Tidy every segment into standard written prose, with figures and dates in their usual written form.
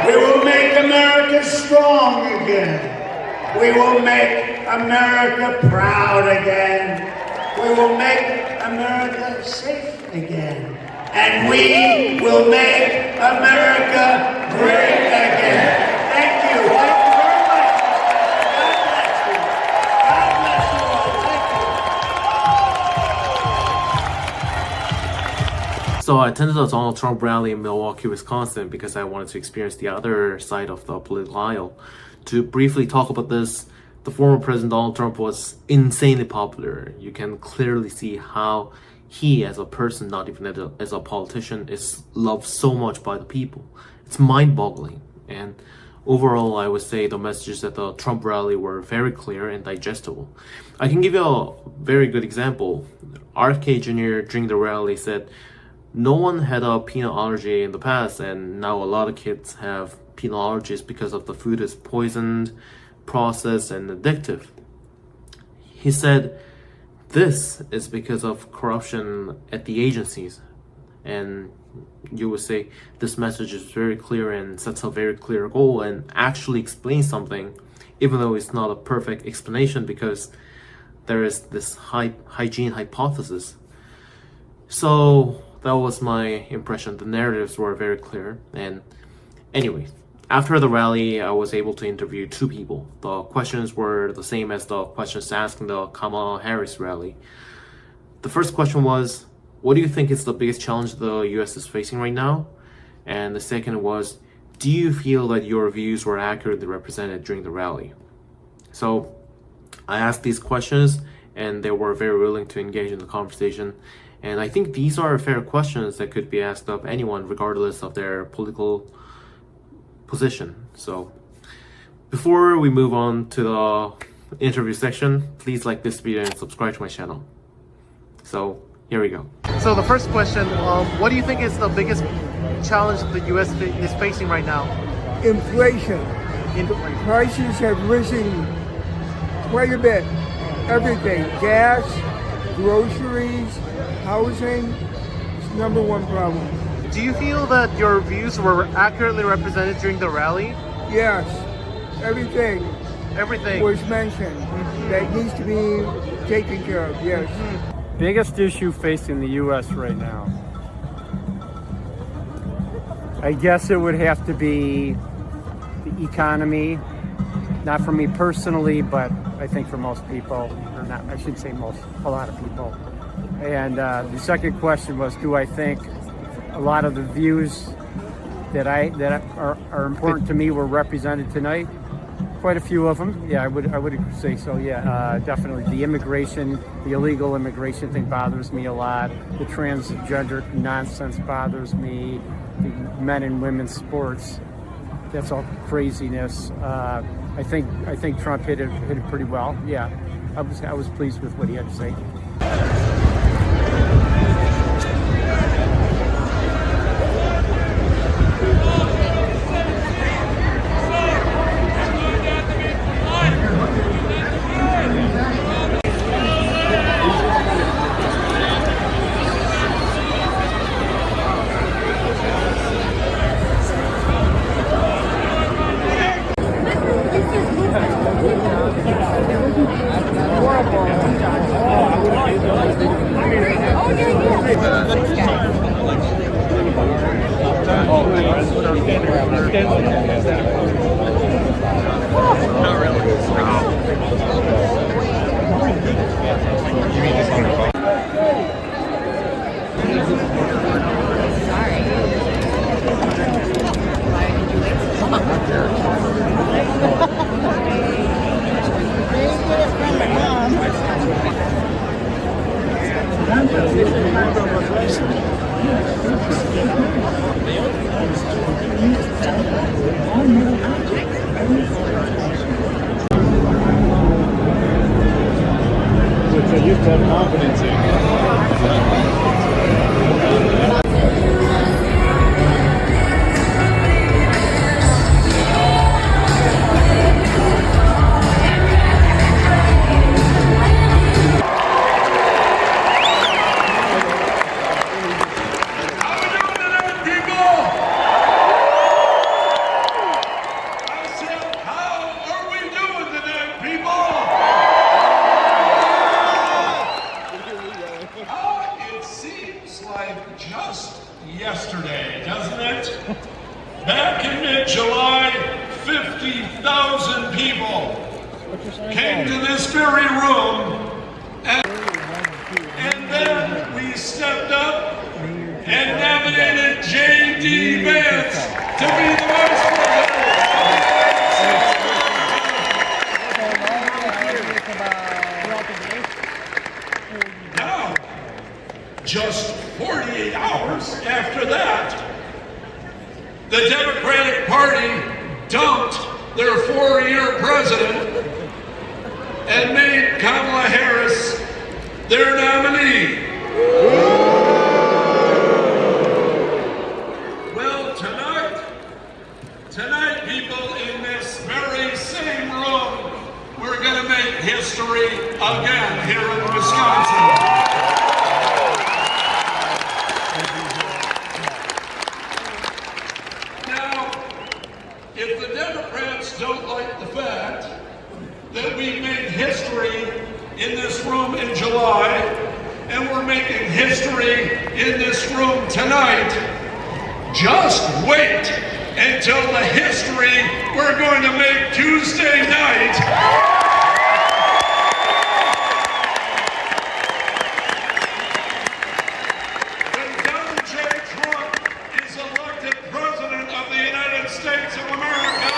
We will make America strong again. We will make America proud again. We will make America safe again. And we will make America great again. Thank you. Thank you very much. God bless you. God bless you all. Thank you. So I attended the Donald Trump rally in Milwaukee, Wisconsin because I wanted to experience the other side of the political aisle. To briefly talk about this, the former President Donald Trump was insanely popular. You can clearly see how he, as a person, not even as a politician, is loved so much by the people. It's mind-boggling. And overall, I would say the messages at the Trump rally were very clear and digestible. I can give you a very good example. RFK Jr. during the rally said, no one had a peanut allergy in the past, and now a lot of kids have peanut allergies because of the food is poisoned, processed, and addictive. He said, this is because of corruption at the agencies. And you would say this message is very clear and sets a very clear goal and actually explains something, even though it's not a perfect explanation because there is this hygiene hypothesis. So that was my impression. The narratives were very clear. And anyway, after the rally, I was able to interview two people. The questions were the same as the questions asked in the Kamala Harris rally. The first question was, what do you think is the biggest challenge the US is facing right now? And the second was, do you feel that your views were accurately represented during the rally? So I asked these questions and they were very willing to engage in the conversation. And I think these are fair questions that could be asked of anyone regardless of their political position. So before we move on to the interview section, please like this video and subscribe to my channel. So here we go. So the first question, what do you think is the biggest challenge the US is facing right now? Inflation. Prices have risen quite a bit. Everything, gas, groceries, housing, is number one problem. Do you feel that your views were accurately represented during the rally? Yes, everything was mentioned that needs to be taken care of, yes. Biggest issue facing the U.S. right now? I guess it would have to be the economy, not for me personally, but I think for most people, or not, I shouldn't say most, a lot of people. And the second question was, do I think a lot of the views that are important to me were represented tonight? Quite a few of them. Yeah, I would say so. Yeah, definitely. The immigration, the illegal immigration thing bothers me a lot. The transgender nonsense bothers me. The men and women's sports, that's all craziness. I think Trump hit it pretty well. Yeah, I was pleased with what he had to say. July, 50,000 people came to this very room, and then we stepped up and nominated J.D. Vance to be the vice president. Now, just 48 hours after that, the Democratic Party dumped their 4-year president and made Kamala Harris their nominee. Well, tonight, people, in this very same room, we're going to make history again here in Wisconsin. If the Democrats don't like the fact that we made history in this room in July, and we're making history in this room tonight, just wait until the history we're going to make Tuesday night. States of America.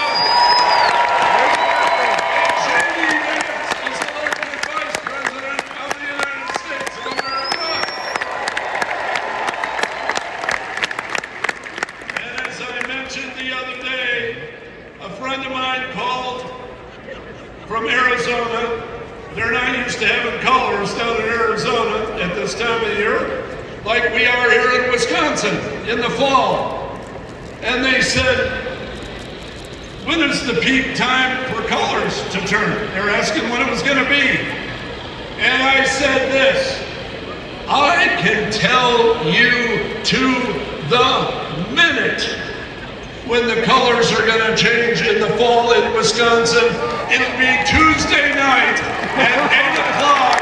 And J.D. Vance is elected Vice President of the United States of America. And as I mentioned the other day, a friend of mine called from Arizona. They're not used to having colors down in Arizona at this time of year, like we are here in Wisconsin in the fall. And they said, when is the peak time for colors to turn? They're asking when it was going to be. And I said this, I can tell you to the minute when the colors are going to change in the fall in Wisconsin. It'll be Tuesday night at 8 o'clock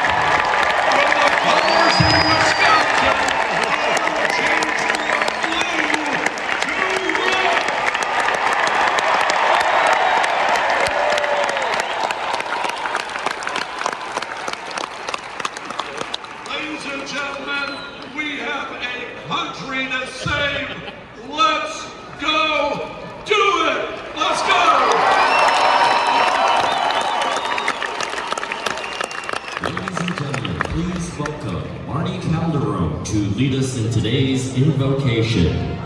when the colors in Wisconsin will change from blue to red. Ladies and gentlemen, we have a country to save. Let's go do it. Let's go. Ladies and gentlemen, please welcome Marty Calderon to lead us in today's invocation.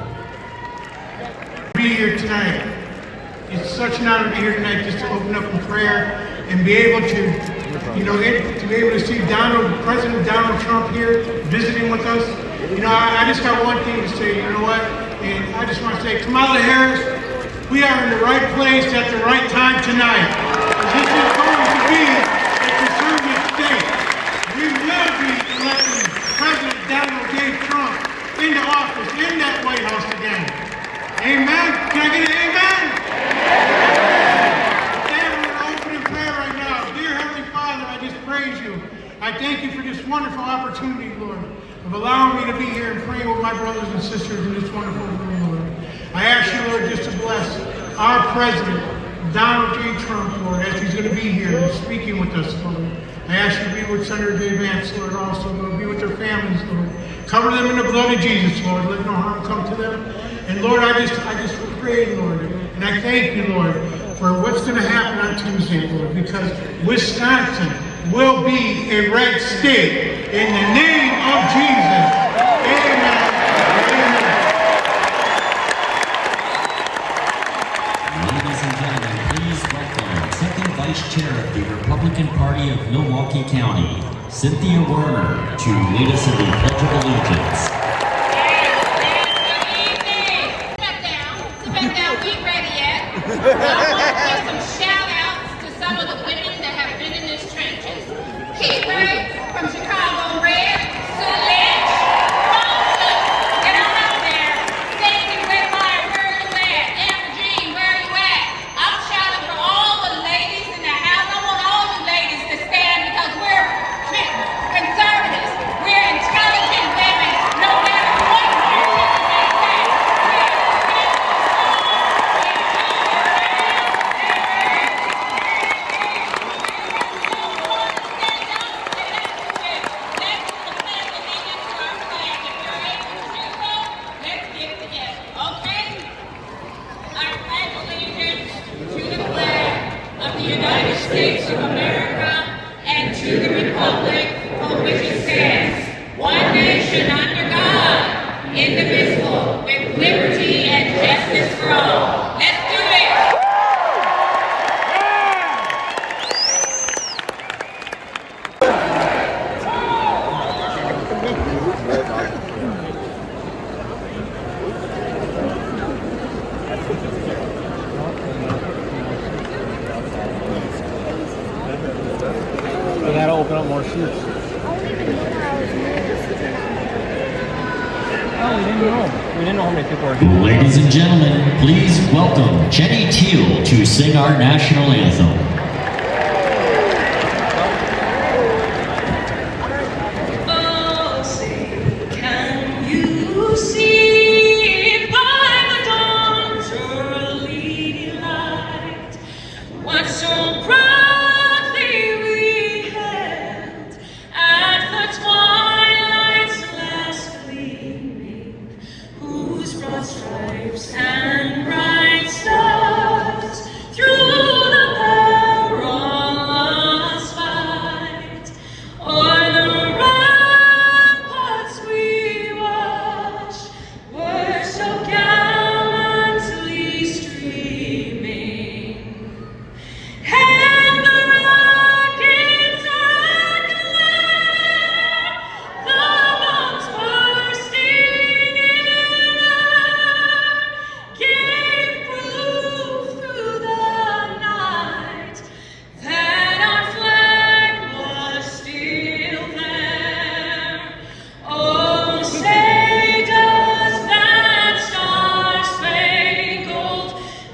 Be here tonight. It's such an honor to be here tonight just to open up in prayer and be able to, to be able to see President Donald Trump here visiting with us. I just got one thing to say, you know what? And I just want to say, Kamala Harris, we are in the right place at the right time tonight. This is going to be a conservative state. We will be electing President Donald J. Trump into office in that White House again. Amen? Can I get an amen? Stand in an open prayer right now. Dear Heavenly Father, I just praise you. I thank you for this wonderful opportunity, Lord, of allowing me to be here and praying with my brothers and sisters in this wonderful room, Lord. I ask you, Lord, just to bless our President, Donald J. Trump, Lord, as he's going to be here and speaking with us, Lord. I ask you to be with Senator J. Vance, Lord, also, Lord. Be with their families, Lord. Cover them in the blood of Jesus, Lord. Let no harm come to them. And Lord, I just pray, Lord, and I thank you, Lord, for what's going to happen on Tuesday, Lord, because Wisconsin will be a red state in the name of Jesus. Amen. Ladies and gentlemen, please welcome Second Vice Chair of the Republican Party of Milwaukee County, Cynthia Werner, to lead us in the Pledge of Allegiance. I want to give some shout outs to some of the women that have been in these trenches. Key Ray from Chicago Red, Sue Lynch, Paulson, get on out there. Stacy Whitmire, where are you at? Amber Jean, where are you at? I'm shouting for all the ladies in the house. I want all the ladies to stand because we're conservatives. We're intelligent women, no matter what our opinion may say. We're United States of America and to the republic for which it stands, one nation under God, indivisible, with liberty and justice for all. Let's do it! We gotta open up more seats. Oh, we didn't know. We didn't know how many people were here. Ladies and gentlemen, please welcome Jenny Teal to sing our national anthem. Oh, say, can you see by the dawn's early light what so proudly we hailed at the twilight's last gleaming, whose broad stripes and bright stars through the perilous fight o'er the ramparts we watched were so gallantly streaming, and the rockets and the bombs bursting in air gave proof through the night that our flag was still there. Oh, say does that star-spangled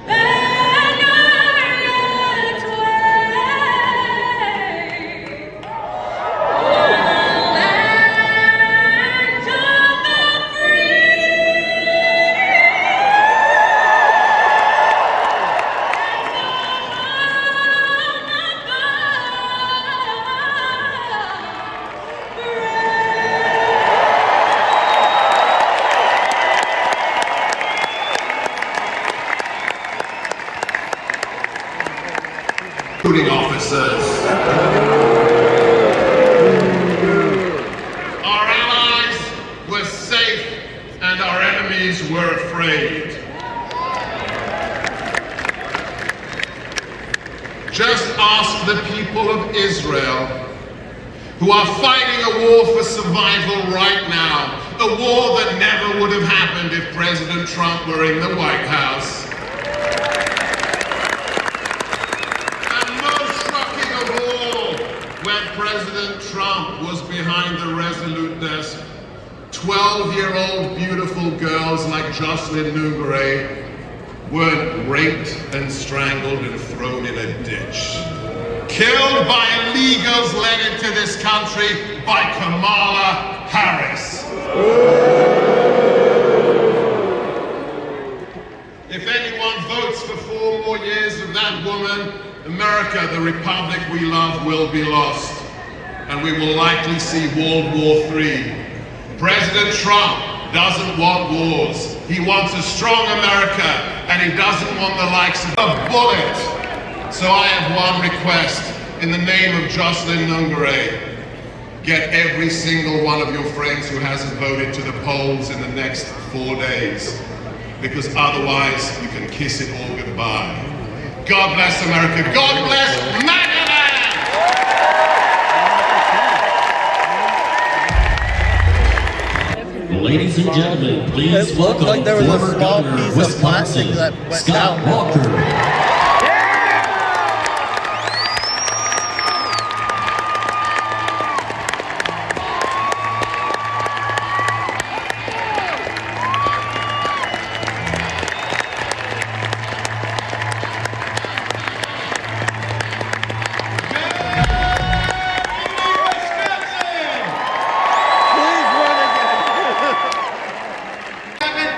banner yet wave o'er the land of the Recruiting officers. Our allies were safe and our enemies were afraid. Just ask the people of Israel, who are fighting a war for survival right now, a war that never would have happened if President Trump were in the White House. When President Trump was behind the Resolute desk, 12-year-old beautiful girls like Jocelyn Nougare were raped and strangled and thrown in a ditch. Killed by illegals led into this country by Kamala Harris. If anyone votes for 4 more years of that woman, America, the republic we love, will be lost, and we will likely see World War III. President Trump doesn't want wars. He wants a strong America, and he doesn't want the likes of a bullet. So I have one request in the name of Jocelyn Nougare. Get every single one of your friends who hasn't voted to the polls in the next 4 days, because otherwise you can kiss it all goodbye. God bless America. God bless MAGA! Ladies and gentlemen, please It looked welcome like there was a former small governor of piece of plastic Wisconsin, that went Scott down. Walker.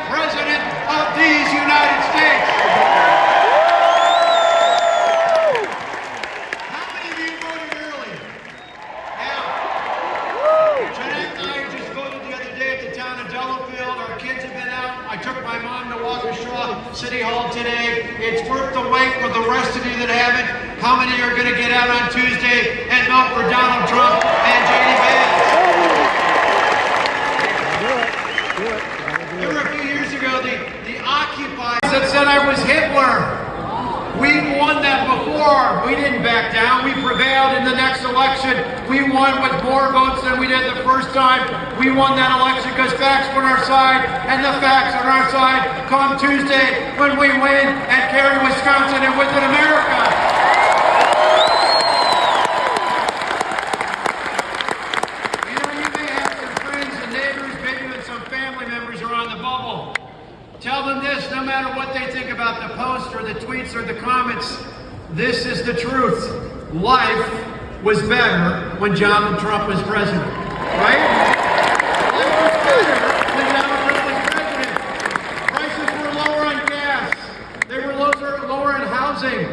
President of these United States. How many of you voted early? Yeah. Jeanette and I just voted the other day at the town of Delafield. Our kids have been out. I took my mom to Waukesha City Hall today. It's worth the wait for the rest of you that haven't. How many are going to get out on Tuesday and vote for Donald Trump and J.D. Vance? There were a few years ago, the occupiers that said I was Hitler. We won that before. We didn't back down. We prevailed in the next election. We won with more votes than we did the first time. We won that election because facts were on our side, and the facts on our side come Tuesday when we win and carry Wisconsin and with it America. You know, you may have some friends and neighbors, maybe even some family members who are on the bubble. Tell them this, no matter what they think about the post or the tweets or the comments, this is the truth. Life was better when Donald Trump was president, right? Life was better when Donald Trump was president. Prices were lower on gas. They were lower on housing.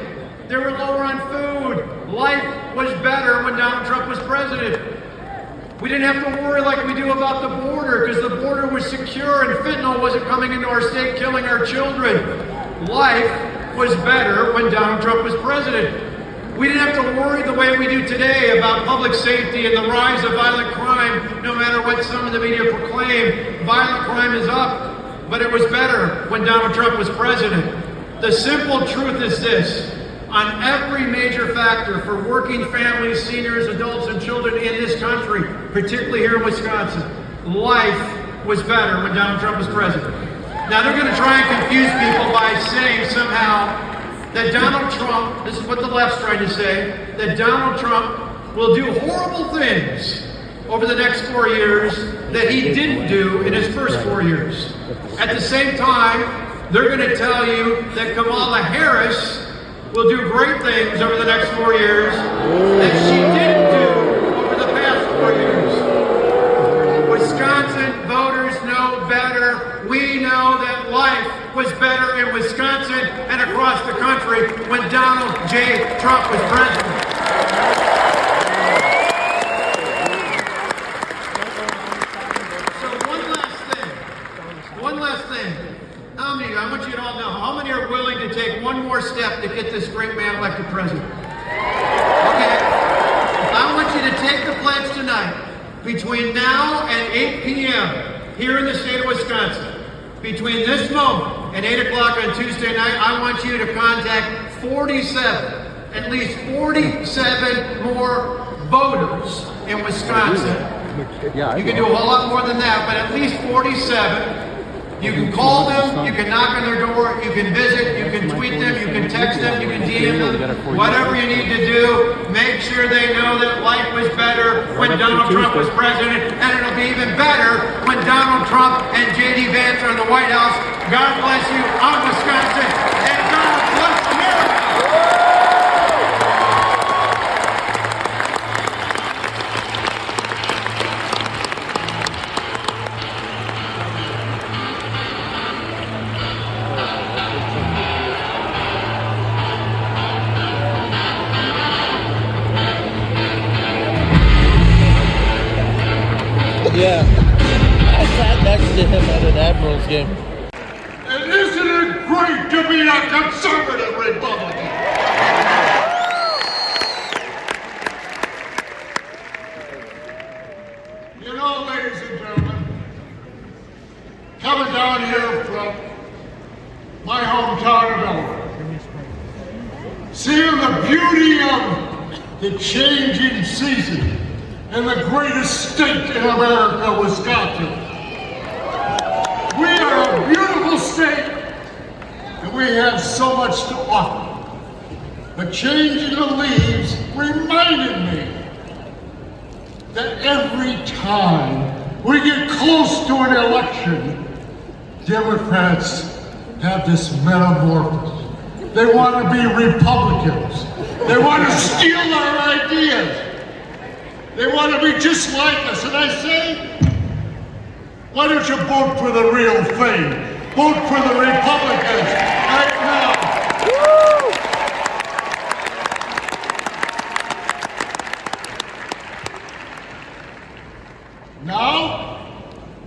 They were lower on food. Life was better when Donald Trump was president. We didn't have to worry like we do about the border because the border was secure and fentanyl wasn't coming into our state killing our children. Life was better when Donald Trump was president. We didn't have to worry the way we do today about public safety and the rise of violent crime, no matter what some of the media proclaim. Violent crime is up, but it was better when Donald Trump was president. The simple truth is this. On every major factor for working families, seniors, adults, and children in this country, particularly here in Wisconsin, life was better when Donald Trump was president. Now they're going to try and confuse people by saying somehow that Donald Trump, this is what the left's trying to say, that Donald Trump will do horrible things over the next 4 years that he didn't do in his first 4 years. At the same time, they're going to tell you that Kamala Harris will do great things over the next 4 years that she didn't do over the past 4 years. Wisconsin voters know better. We know that life was better in Wisconsin and across the country when Donald J. Trump was president. So one last thing. How many, I want you to all know, how many are willing to take one more step to get this great man elected president? Okay. I want you to take the pledge tonight. Between now and 8 p.m. here in the state of Wisconsin, between this moment and 8 o'clock on Tuesday night, I want you to contact 47, at least 47 more voters in Wisconsin. You can do a whole lot more than that, but at least 47. You can call them, you can knock on their door, you can visit, you can tweet them, you can text them, you can DM them, whatever you need to do. Make sure they know that life was better when Donald Trump was president, and it'll be even better when Donald Trump and J.D. Vance are in the White House. God bless you. I'm Wisconsin, and God bless America. Yeah, I sat next to him at an Admirals game. And isn't it great to be a conservative Republican? You know, ladies and gentlemen, coming down here from my hometown of Delaware, seeing the beauty of the changing season in the greatest state in America, Wisconsin. We are a beautiful state, and we have so much to offer. But changing the leaves reminded me that every time we get close to an election, Democrats have this metamorphosis. They want to be Republicans. They want to steal our ideas. They want to be just like us. And I say, why don't you vote for the real thing? Vote for the Republicans right now. Now,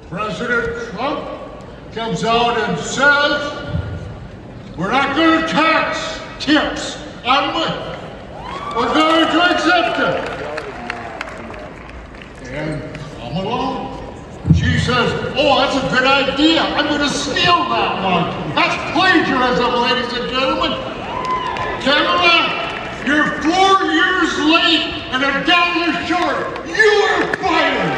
President Trump comes out and says, we're not going to tax tips on money. we're going to accept it. And come along. She says, oh, that's a good idea. I'm going to steal that one. That's plagiarism, ladies and gentlemen. Kamala, you're 4 years late and $1 short. You are fired.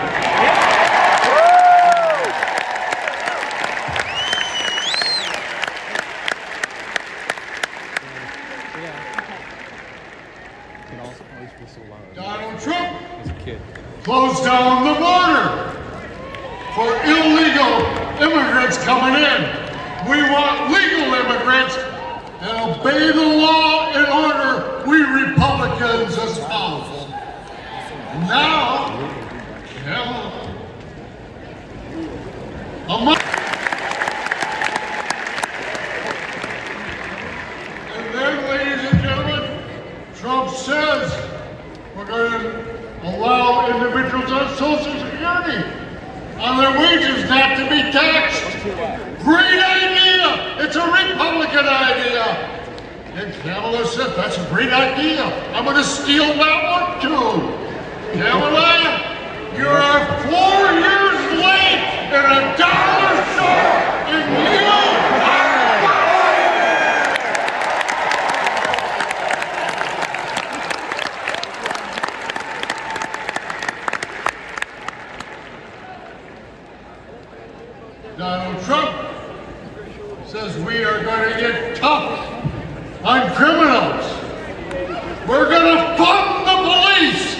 Donald Trump closed down the border for illegal immigrants coming in. We want legal immigrants and obey the law and order, we Republicans espouse. Now, and then, ladies and gentlemen, Trump says we're going to allow individuals on Social Security on their wages not to be taxed. Great idea! It's a Republican idea. And Kamala said, that's a great idea. I'm going to steal that one too. Kamala, you are 4 years late and $1 short, and you are Donald Trump says we are going to get tough on criminals. We're going to fund the police.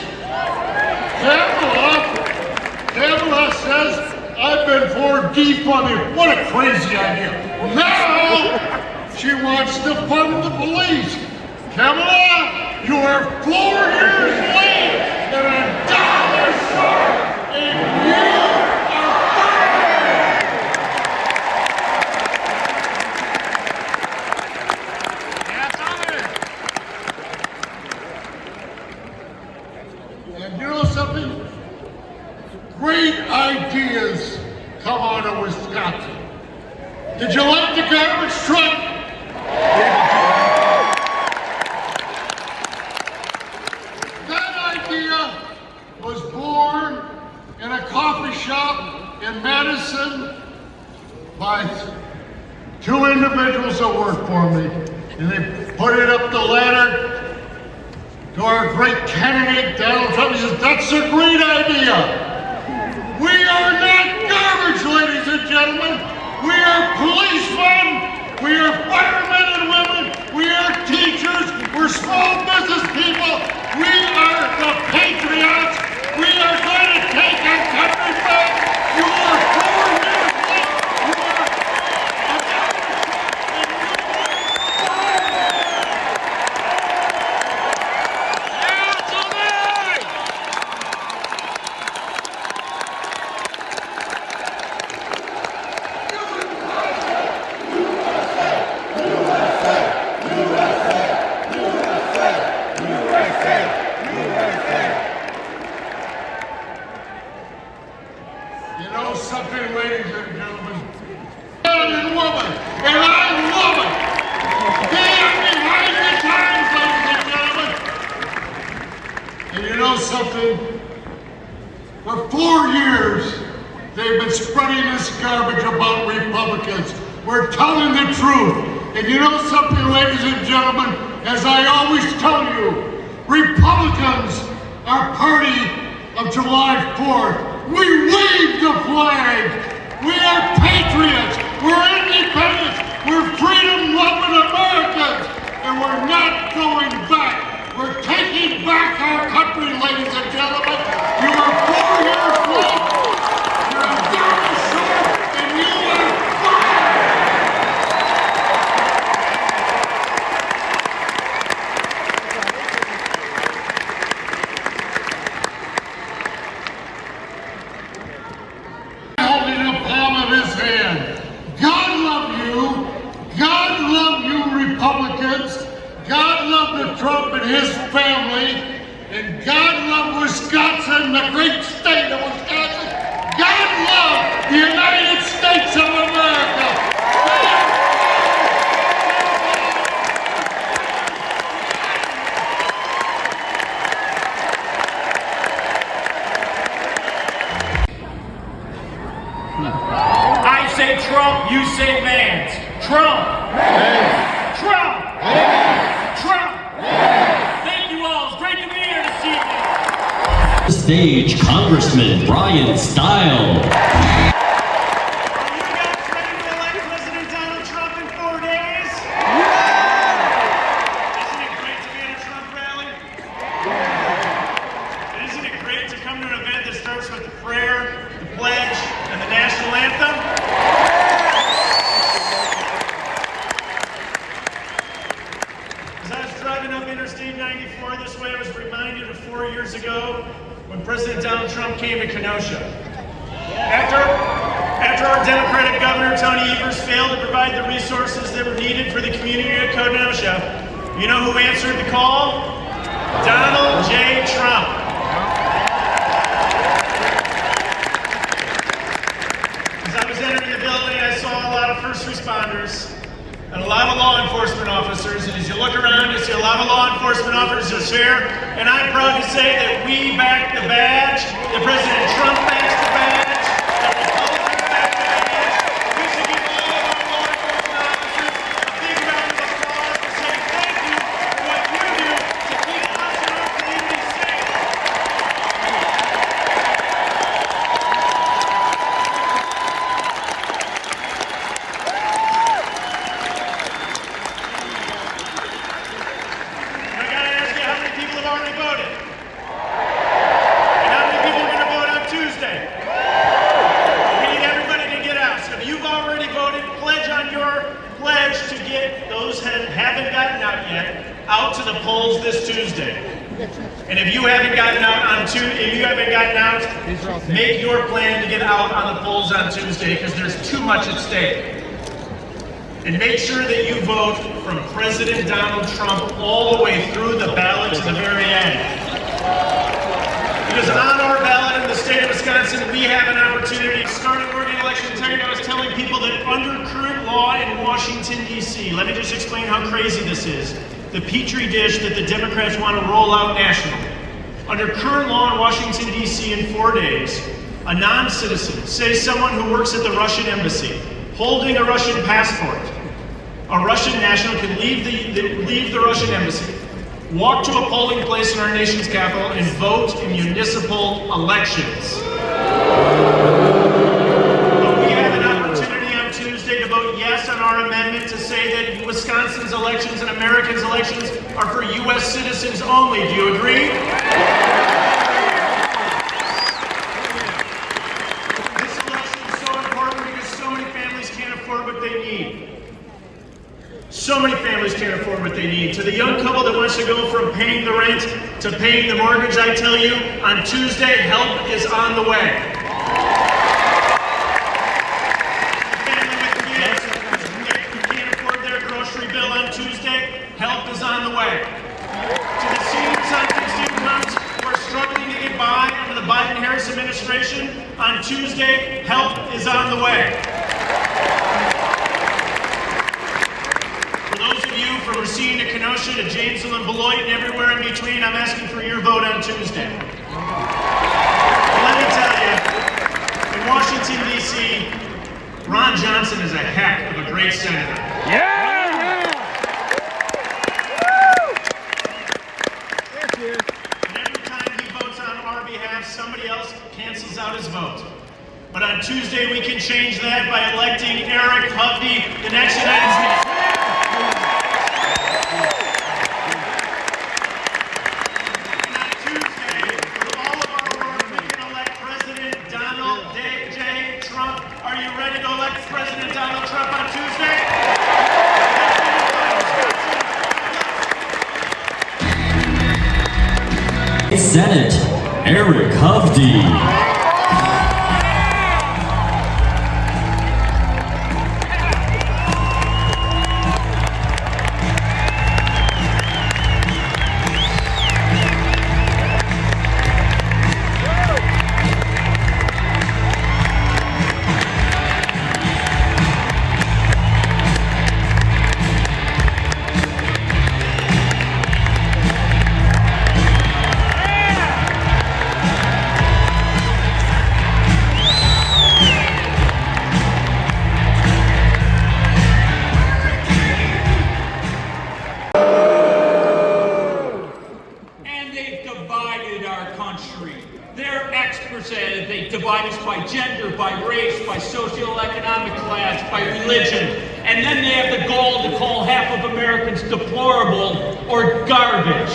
Kamala says I've been for defunding. What a crazy idea. Now she wants to fund the police. Kamala, you are 4 years late and $1 short, and you great ideas come out of Wisconsin. Did you like the garbage truck? That idea was born in a coffee shop in Madison by 2 individuals that work for me. And they put it up the ladder to our great candidate, Donald Trump. He says, that's a great idea. We are not garbage, ladies and gentlemen. We are policemen. We are firemen and women. We are teachers. We're small business people. We are the patriots. We are going to take our country back. You are 4 years late. You are You know something, ladies and gentlemen? Man and woman, and I love it. Stand behind the times, ladies and gentlemen. And you know something? For 4 years, they've been spreading this garbage about Republicans. We're telling the truth. And you know something, ladies and gentlemen? As I always tell you, Republicans are party of July 4th. We wave the flag. We are patriots. We're independents. We're freedom-loving Americans. And we're not going back. We're taking back our country, ladies and gentlemen. You are 4 years late. You're a $1 short, and you are fired. Holding the palm of his hand. God love you. God love you, Republicans. God love Trump and his family. And God love Wisconsin, the great state of Wisconsin. God love the United States of America. Trump! Trump! Trump! Thank you all. It's great to be here this evening. Stage, Congressman Brian Style. President Donald Trump in 4 days? Isn't it great to be at a Trump rally? Isn't it great to come to an event that starts with the prayer, the pledge, and the national anthem? As I was driving up Interstate 94 this way, I was reminded of 4 years ago when President Donald Trump came to Kenosha. After our Democratic Governor, Tony Evers, failed to provide the resources that were needed for the community of Kenosha, you know who answered the call? Donald J. Trump. As I was entering the building, I saw a lot of first responders and a lot of law enforcement officers. And as you look around, you see a lot of law enforcement officers here. And I'm proud to say that we back the badge, that President Trump backs the badge. Out to the polls this Tuesday. And if you haven't gotten out, make your plan to get out on the polls on Tuesday, because there's too much at stake. And make sure that you vote from President Donald Trump all the way through the ballot to the very end. Because on our ballot in the state of Wisconsin, we have an opportunity to start an Oregon election. Tonight I was telling people that under current law in Washington, D.C., let me just explain how crazy this is. The petri dish that the Democrats want to roll out nationally. Under current law in Washington, D.C. in 4 days, a non-citizen, say someone who works at the Russian embassy, holding a Russian passport, a Russian national can leave the Russian embassy, walk to a polling place in our nation's capital, and vote in municipal elections. But we have an opportunity on Tuesday to vote yes on our amendment to say that Wisconsin's elections and Americans' elections are for U.S. citizens only. Do you agree? This election is so important because so many families can't afford what they need. So many families can't afford what they need. To the young couple that wants to go from paying the rent to paying the mortgage, I tell you, on Tuesday, help is on the way. Help is on the way. To the seniors on constituents who are struggling to get by under the Biden-Harris administration, on Tuesday, help is on the way. For those of you from Racine to Kenosha to Janesville and Beloit and everywhere in between, I'm asking for your vote on Tuesday. And let me tell you, in Washington, D.C., Ron Johnson is a heck of a great senator. Yeah! Somebody else cancels out his vote. But on Tuesday, we can change that by electing Eric Hovde, the next United States. And on Tuesday, with all of our work, we can elect President Donald J. Trump. Are you ready to elect President Donald Trump on Tuesday? Senate, Eric Hovde. They divide us by gender, by race, by socioeconomic class, by religion. And then they have the gall to call half of Americans deplorable or garbage.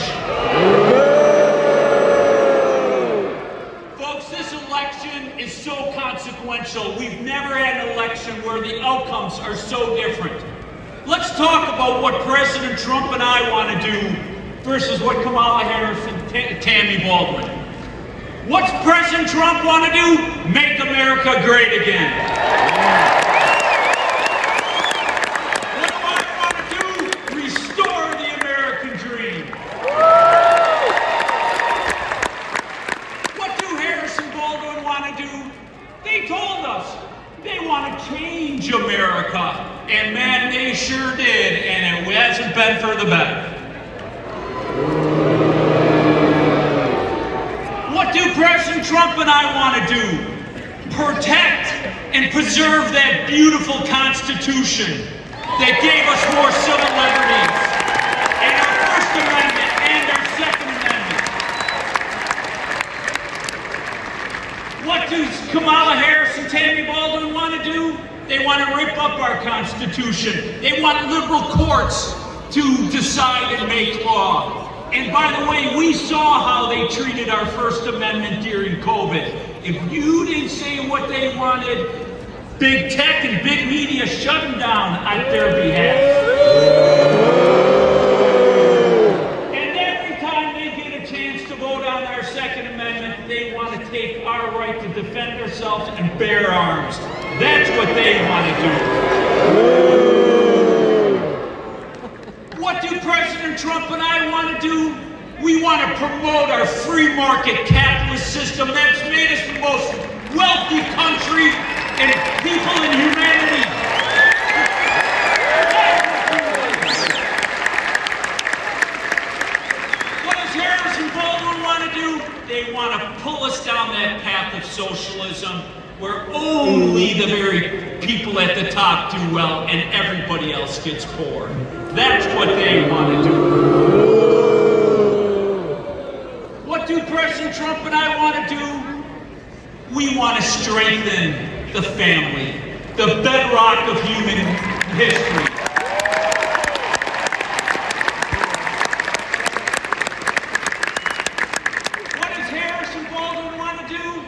Folks, this election is so consequential. We've never had an election where the outcomes are so different. Let's talk about what President Trump and I want to do versus what Kamala Harris and Tammy Baldwin. What's President Trump want to do? Make America great again. What do I want to do? Restore the American dream. What do Harris and Baldwin want to do? They told us they want to change America. And man, they sure did. And it hasn't been for the better. What do President Trump and I want to do? Protect and preserve that beautiful Constitution that gave us more civil liberties, and our First Amendment and our Second Amendment. What do Kamala Harris and Tammy Baldwin want to do? They want to rip up our Constitution. They want liberal courts to decide and make law. And by the way, we saw how they treated our First Amendment during COVID. If you didn't say what they wanted, big tech and big media shut them down at their behalf. And every time they get a chance to vote on our Second Amendment, they want to take our right to defend ourselves and bear arms. That's what they want to do. What do President Trump and I want to do? We want to promote our free market capitalist system that's made us the most wealthy country and people in humanity. What does Harris and Baldwin want to do? They want to pull us down that path of socialism where only the very people at the top do well and everybody else gets poor. That's what they want to do. What do President Trump and I want to do? We want to strengthen the family, the bedrock of human history. What does Harris and Baldwin want to do?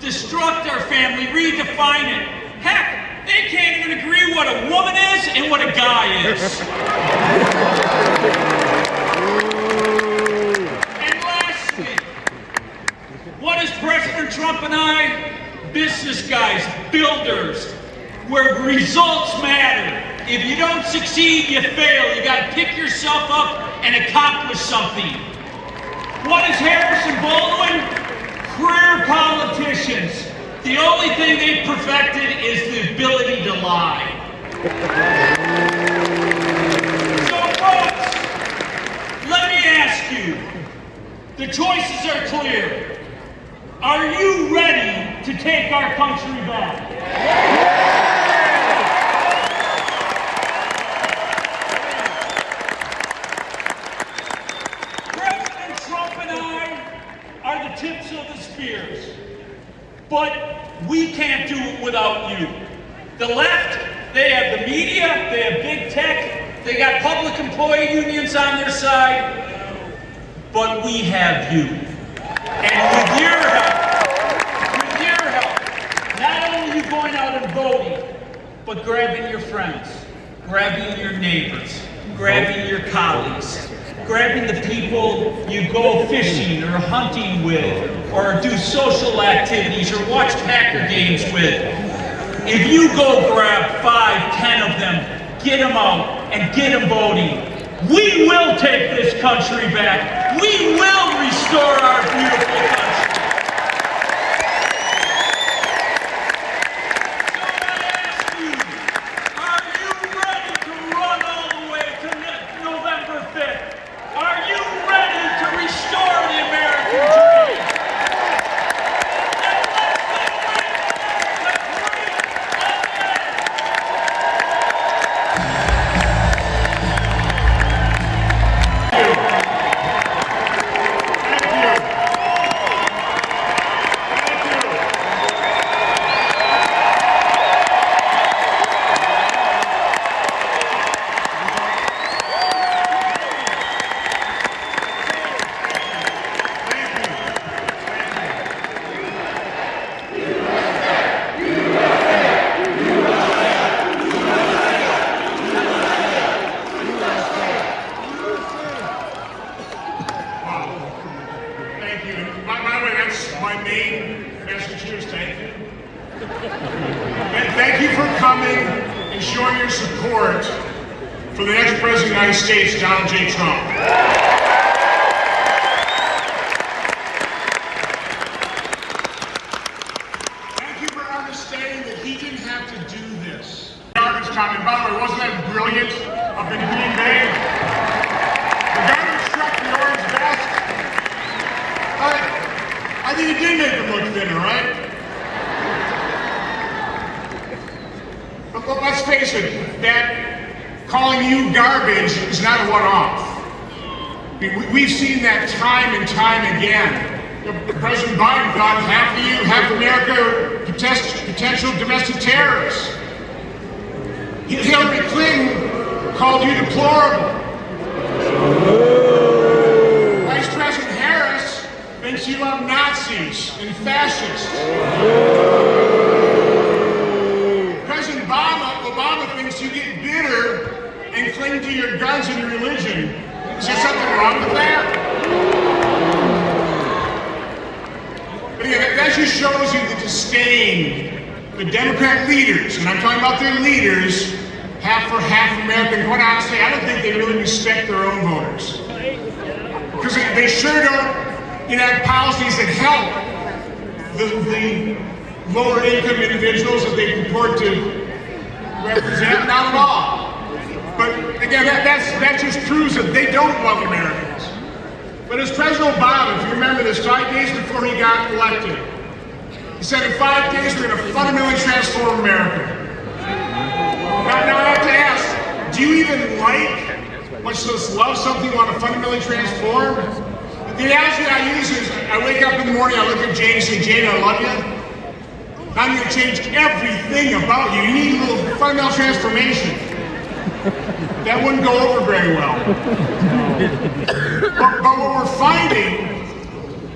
Destruct our family, redefine it. Heck, they can't even agree what a woman is and what a guy is. And lastly, what is President Trump and I? Business guys, builders, where results matter. If you don't succeed, you fail. You got to pick yourself up and accomplish something. What is Harris and Baldwin? Career politicians. The only thing they've perfected is the ability to lie. So folks, let me ask you, the choices are clear. Are you ready to take our country back? President Trump and I are the tips of the spears. But we can't do it without you. The left, they have the media, they have big tech, they got public employee unions on their side, but we have you. And with your help, not only are you going out and voting, but grabbing your friends, grabbing your neighbors, grabbing your colleagues, grabbing the people you go fishing or hunting with, or do social activities, or watch Packer games with. If you go grab 5, 10 of them, get them out and get them voting, we will take this country back. We will restore our beautiful country. So I ask you, are you ready to run all the way to November 5th? Are you ready to restore the American dream? show your support for the next President of the United States, Donald J. Trump. Thank you for understanding that he didn't have to do this. Garbage comment, by the way, wasn't that brilliant up in Green Bay? The garbage truck, the orange vest. I think it did make them look thinner, right? But let's face it, that calling you garbage is not a one-off. I mean, we've seen that time and time again. President Biden thought half America are potential domestic terrorists. Hillary Clinton called you deplorable. Vice President Harris thinks you love Nazis and fascists. President Obama thinks you get bitter and cling to your guns and your religion. Is there something wrong with that? But again, that just shows you the disdain the Democrat leaders, and I'm talking about their leaders, have for half America. And quite honestly, I don't think they really respect their own voters. Because they sure don't enact policies that help the lower income individuals that they purport to represent, not at all. But again, that just proves that they don't love Americans. But as President Obama, if you remember this, 5 days before he got elected, he said in 5 days we're going to fundamentally transform America. Now I have to ask, do you even like, much less love something you want to fundamentally transform? The analogy I use is, I wake up in the morning, I look at Jane and say, Jane, I love you. I'm going to change everything about you. You need a little fundamental transformation. That wouldn't go over very well. But what we're finding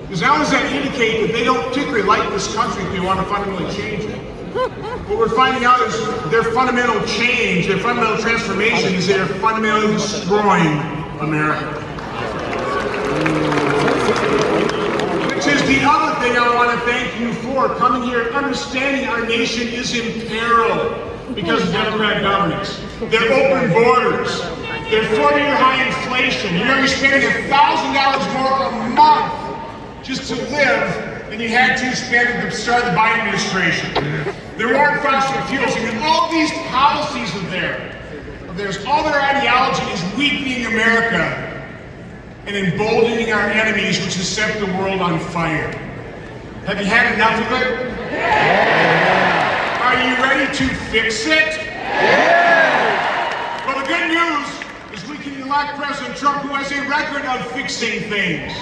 is now does that indicate that they don't particularly like this country if they want to fundamentally change it. What we're finding out is their fundamental change, their fundamental transformation is they're fundamentally destroying America. Which is the other thing I want to thank you for, coming here and understanding our nation is in peril because of Democrat governance. They're open borders. They're 40-year high inflation. You're spending $1,000 more a month just to live than you had to spend at the start of the Biden administration. There weren't fossil fuels. I mean, all these policies of theirs, all their ideology is weakening America and emboldening our enemies, which has set the world on fire. Have you had enough of it? Yeah. Are you ready to fix it? Yeah. Well, the good news is we can elect President Trump, who has a record of fixing things. He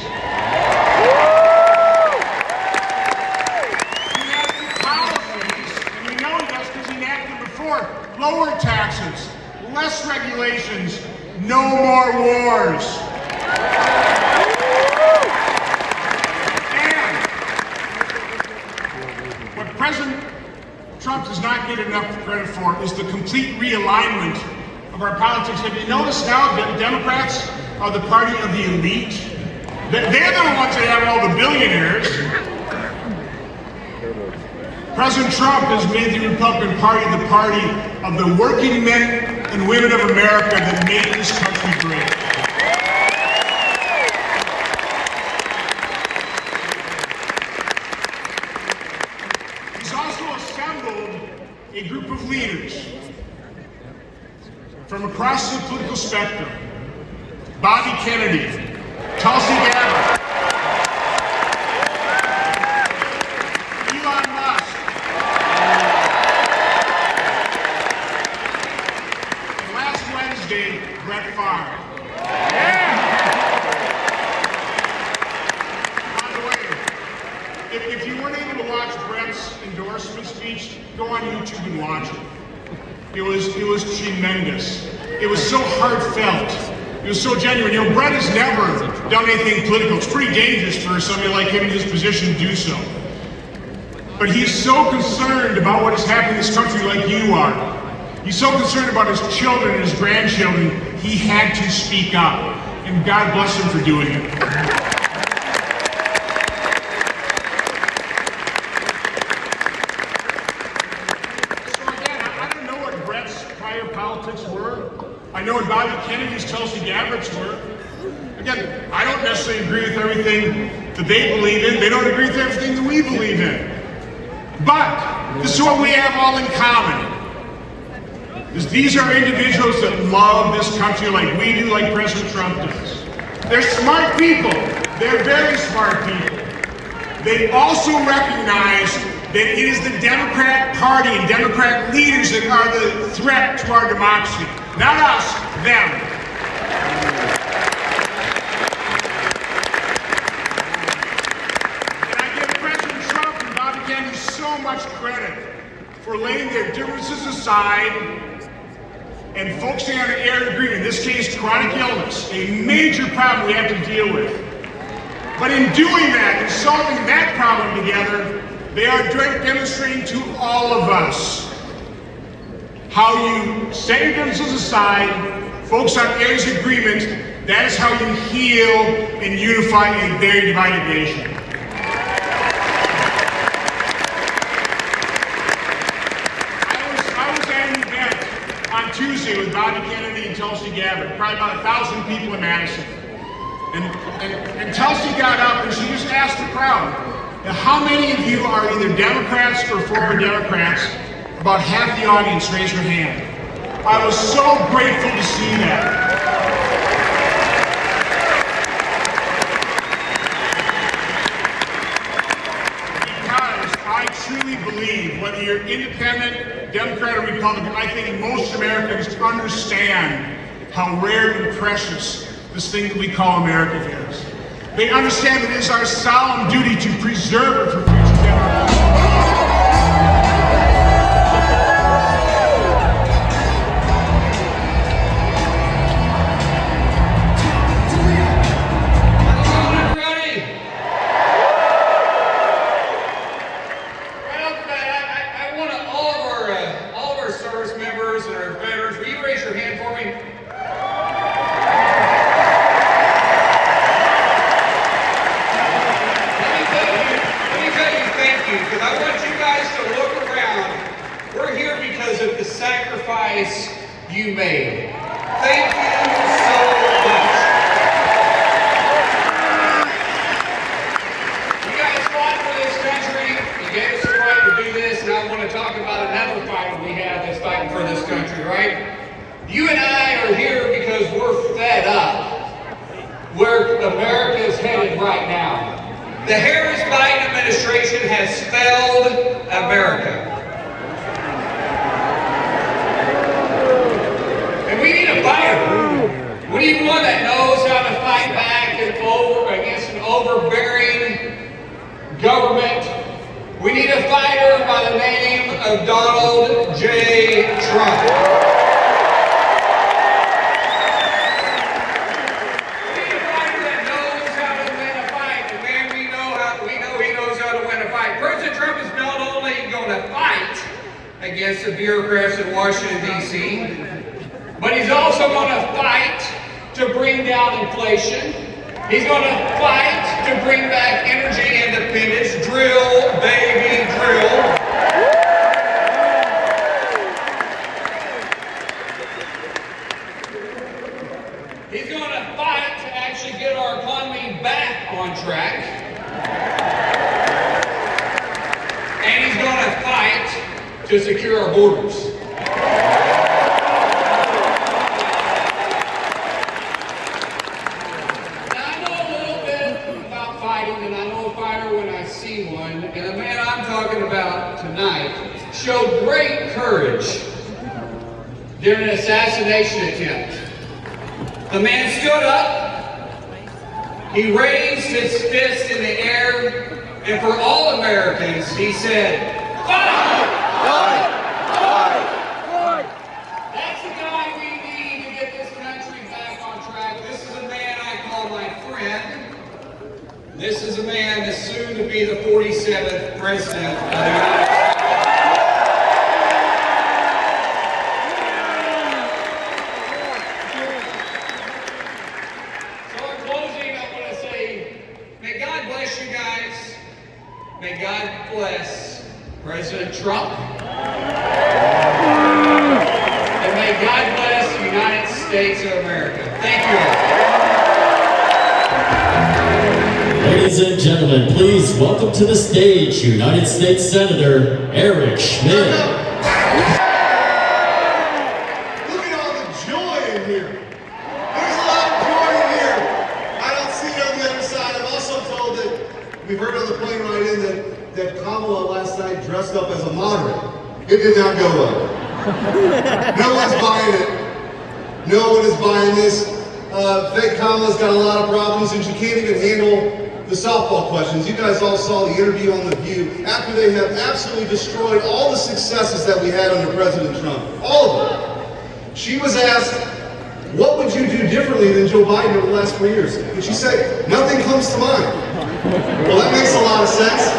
enacted policies, and we know he does because he enacted them before. Lower taxes, less regulations, no more wars. And what President Trump does not get enough credit for is the complete realignment of our politics. Have you noticed now that Democrats are the party of the elite? They're the ones that have all the billionaires. President Trump has made the Republican Party the party of the working men and women of America that make this country great. A group of leaders from across the political spectrum: Bobby Kennedy, Tulsi Gabbard, Elon Musk, and last Wednesday, Brett Favre. By the way, if you weren't able to watch Brett's endorsement speech, go on YouTube and watch it. It was tremendous. It was so heartfelt. It was so genuine. You know, Brett has never done anything political. It's pretty dangerous for somebody like him in his position to do so. But he's so concerned about what is happening in this country like you are. He's so concerned about his children and his grandchildren, he had to speak up. And God bless him for doing it. Again, I don't necessarily agree with everything that they believe in. They don't agree with everything that we believe in. But this is what we have all in common. These are individuals that love this country like we do, like President Trump does. They're smart people. They're very smart people. They also recognize that it is the Democrat Party and Democrat leaders that are the threat to our democracy. Not us, them. And I give President Trump and Bobby Kennedy so much credit for laying their differences aside and focusing on an area of agreement, in this case, chronic illness, a major problem we have to deal with. But in doing that, in solving that problem together, they are demonstrating to all of us how you set your differences aside, focus on areas of agreement. That is how you heal and unify a very divided nation. I was at an event on Tuesday with Bobby Kennedy and Tulsi Gabbard, probably about 1,000 people in Madison. And Tulsi got up and she just asked the crowd, how many of you are either Democrats or former Democrats? About half the audience raised their hand. I was so grateful to see that. Because I truly believe, whether you're independent, Democrat, or Republican, I think most Americans understand how rare and precious this thing that we call America is. They understand that it is our solemn duty to preserve it for future generations. You made. Thank you so much. You guys fought for this country. You gave us the right to do this, and I want to talk about another fight we have that's fighting for this country, right? You and I are here because we're fed up where America is headed right now. The Harris-Biden administration has failed America. We need a fighter. We need one that knows how to fight back against an overbearing government. We need a fighter by the name of Donald J. Trump. We need a fighter that knows how to win a fight. And man, we know he knows how to win a fight. President Trump is not only going to fight against the bureaucrats in Washington, D.C., but he's also going to fight to bring down inflation. He's going to fight to bring back energy independence. Drill, baby, drill. He's going to fight to actually get our economy back on track. And he's going to fight to secure our borders. And the man I'm talking about tonight showed great courage during an assassination attempt. The man stood up, he raised his fist in the air, and for all Americans, he said, "Fight! Fight! Fight! Fight!" That's the guy we need to get this country back on track. This is a man I call my friend. This is a man that's soon to be the 47th president of the United States. So in closing, I want to say, may God bless you guys. May God bless President Trump. And may God bless the United States of America. Thank you all. Ladies and gentlemen, please welcome to the stage United States Senator Eric Schmidt. Look at all the joy in here. There's a lot of joy in here. I don't see it on the other side. I'm also told that we heard on the plane ride in that Kamala last night dressed up as a moderate. It did not go well. No one's buying it. No one is buying this. Fake Kamala's got a lot of problems and she can't even handle the softball questions. You guys all saw the interview on The View after they have absolutely destroyed all the successes that we had under President Trump. All of them. She was asked, what would you do differently than Joe Biden over the last 4 years? And she said, nothing comes to mind. Well, that makes a lot of sense.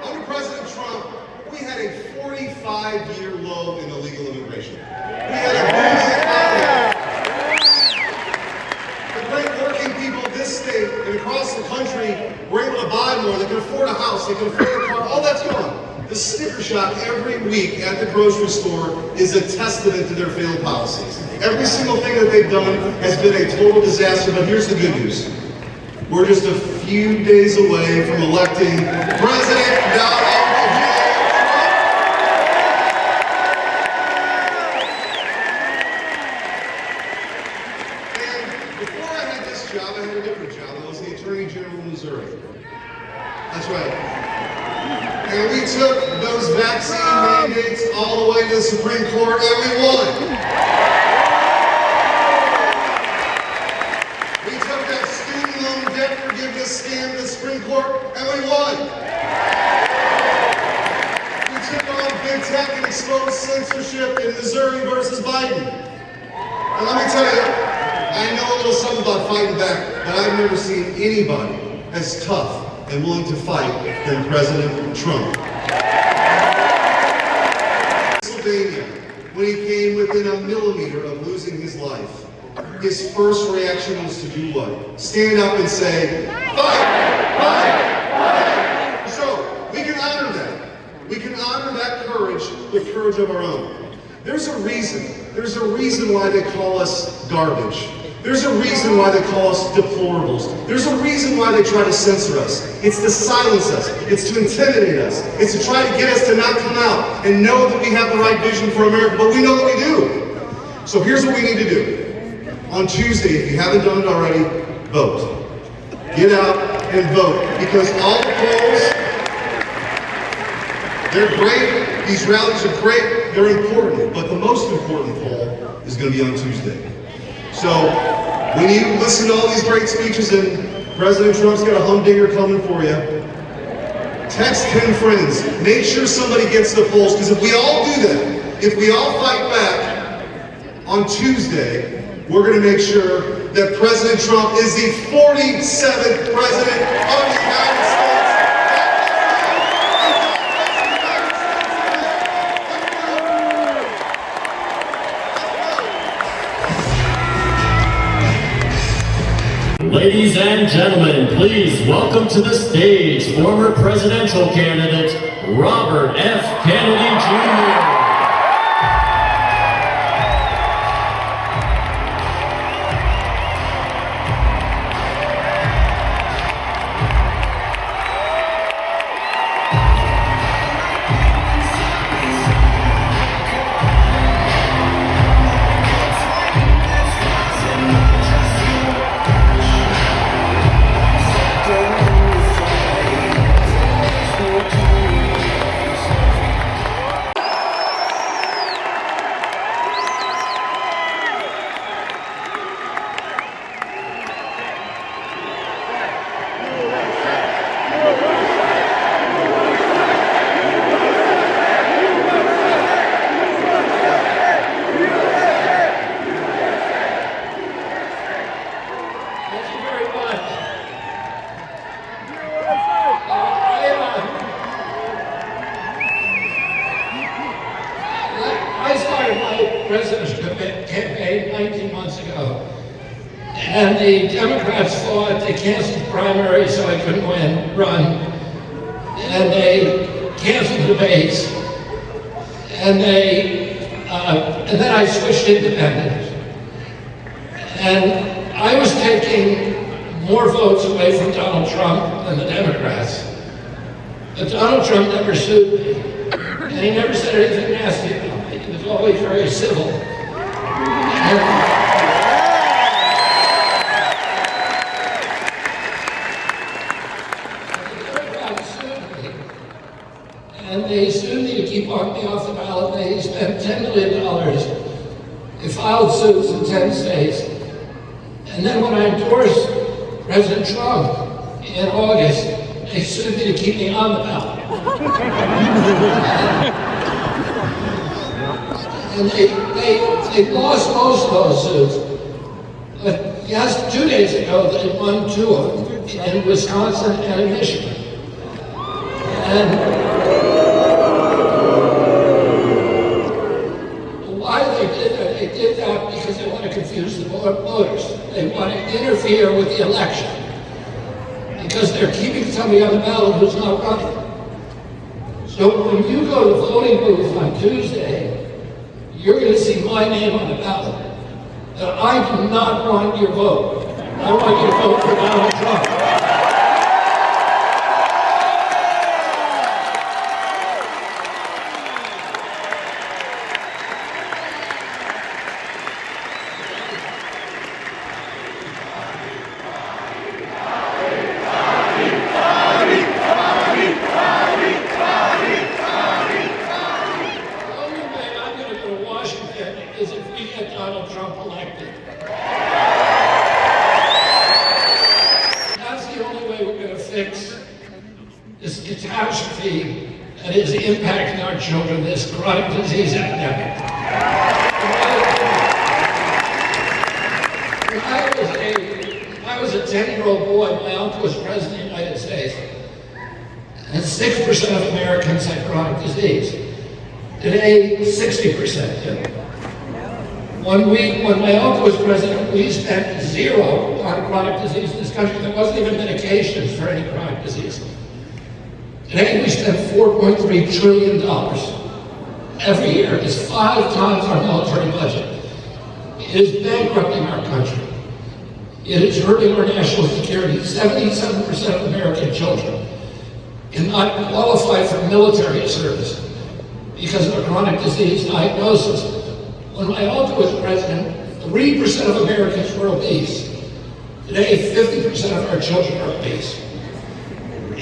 Under President Trump, we had a 45-year low in illegal immigration. We had a booming economy. The great working people of this state and across the country were able to buy more. They could afford a house. They could afford a car. All that's gone. The sticker shock every week at the grocery store is a testament to their failed policies. Every single thing that they've done has been a total disaster, but here's the good news. We're just a few days away from electing President Donald Trump. And before I had this job, I had a different job. I was the Attorney General of Missouri. That's right. And we took those vaccine mandates all the way to the Supreme Court, and we won. We took that student loan debt forgiveness scam to the Supreme Court, and we won. We took on big tech and exposed censorship in Missouri versus Biden. And let me tell you, I know a little something about fighting back, but I've never seen anybody as tough and willing to fight than President Trump. Pennsylvania, when he came within a millimeter of losing his life, his first reaction was to do what? Stand up and say, fight, fight, fight. So we can honor that. We can honor that courage with courage of our own. There's a reason why they call us garbage. There's a reason why they call us deplorables. There's a reason why they try to censor us. It's to silence us. It's to intimidate us. It's to try to get us to not come out and know that we have the right vision for America, but we know that we do. So here's what we need to do. On Tuesday, if you haven't done it already, vote. Get out and vote, because all the polls, they're great. These rallies are great. They're important, but the most important poll is going to be on Tuesday. So when you listen to all these great speeches and President Trump's got a humdinger coming for you, text 10 friends. Make sure somebody gets to the polls, because if we all do that, if we all fight back on Tuesday, we're going to make sure that President Trump is the 47th President of the United States. Ladies and gentlemen, please welcome to the stage former presidential candidate Robert F. Kennedy Jr. presidential campaign 19 months ago. And the Democrats thought they canceled the primary so I couldn't run. And they canceled debates. And they And then I switched independent. And I was taking more votes away from Donald Trump than the Democrats. But Donald Trump never sued me. And he never said anything nasty about me. He was always very civil. And they sued me to keep me off the ballot. They spent $10 million. They filed suits in 10 states. And then when I endorsed President Trump in August, they sued me to keep me on the ballot. And they lost most of those suits. But yes, 2 days ago, they won 2 of them in Wisconsin and in Michigan. And they did that because they want to confuse the voters. They want to interfere with the election because they're keeping somebody on the ballot who's not running. So when you go to the voting booth on Tuesday, you're going to see my name on the ballot. And I do not want your vote. I want you to vote for Donald Trump. Is if we get Donald Trump elected. That's the only way we're going to fix this catastrophe that is impacting our children, this chronic disease epidemic. When I was a 10-year-old boy, my uncle was president of the United States, and 6% of Americans had chronic disease. Today, 60% do. 1 week, when my uncle was president, we spent 0 on chronic disease in this country. There wasn't even medications for any chronic disease. Today, we spend $4.3 trillion every year. It's 5 times our military budget. It is bankrupting our country. It is hurting our national security. 77% of American children cannot qualify for military service because of a chronic disease diagnosis. When my uncle was president, 3% of Americans were obese. Today, 50% of our children are obese.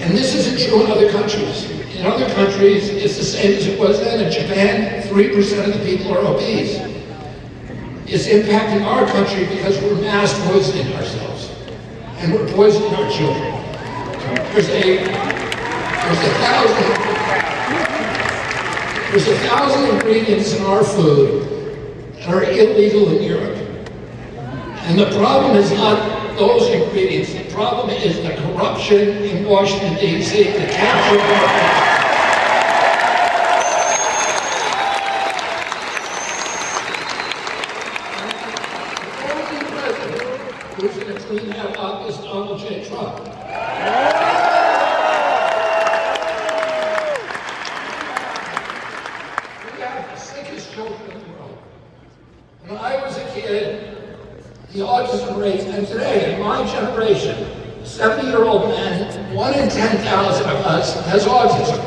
And this isn't true in other countries. In other countries, it's the same as it was then. In Japan, 3% of the people are obese. It's impacting our country because we're mass poisoning ourselves. And we're poisoning our children. There's 1,000 ingredients in our food that are illegal in Europe. And the problem is not those ingredients. The problem is the corruption in Washington, D.C., the capture of our who's going to clean that up is Donald J. Trump. We have the sickest children in the world. When I was a kid, the autism rate, and today, in my generation, 70-year-old men, 1 in 10,000 of us has autism.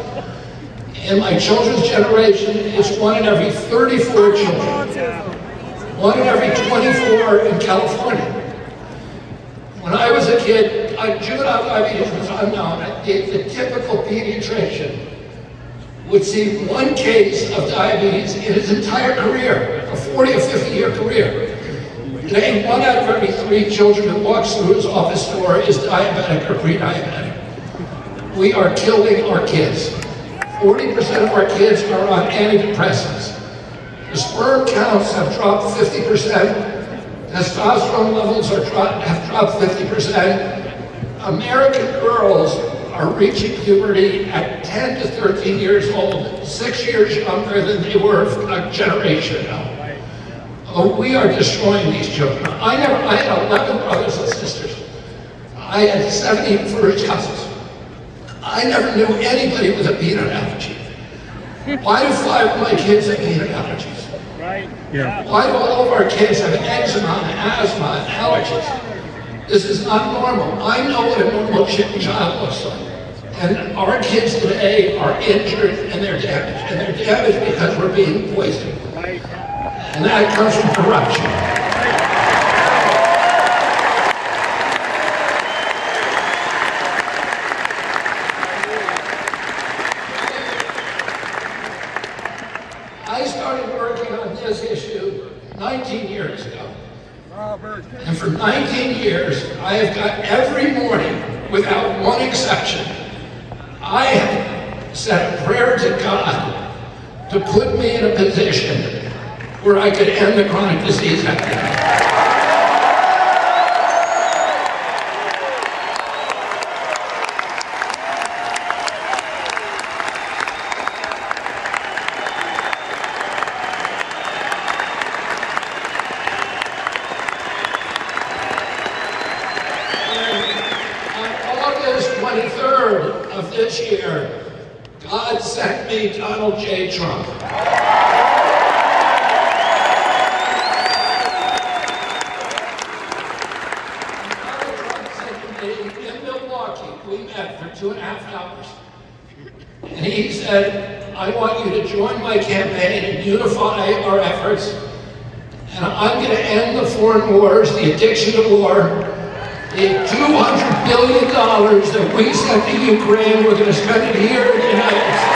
In my children's generation, it's 1 in every 34 children. 1 in every 24 in California. When I was a kid, juvenile diabetes was unknown. The typical pediatrician would see 1 case of diabetes in his entire career, a 40 or 50-year career. Today, 1 out of every 3 children who walks through his office door is diabetic or pre-diabetic. We are killing our kids. 40% of our kids are on antidepressants. The sperm counts have dropped 50%. Testosterone levels have dropped 50%. American girls are reaching puberty at 10 to 13 years old, 6 years younger than they were a generation ago. Oh, we are destroying these children. I had 11 brothers and sisters. I had 70 first cousins. I never knew anybody with a peanut allergy. Why do 5 of my kids have peanut allergies? Why do all of our kids have eczema, asthma, and allergies? This is not normal. I know what a normal child looks like. And our kids today are injured and they're damaged. And they're damaged because we're being poisoned. And that comes from corruption. I started working on this issue 19 years ago. And for 19 years, I have got every morning, without one exception, I have said a prayer to God to put me in a position where I could end the chronic disease epidemic. August 23rd of this year, God sent me Donald J. Trump. Donald Trump said to me in Milwaukee, we met for 2.5 hours. And he said, I want you to join my campaign and unify our efforts. And I'm going to end the foreign wars, the addiction to war. The $200 billion that we sent to Ukraine, we're going to spend it here in the United States.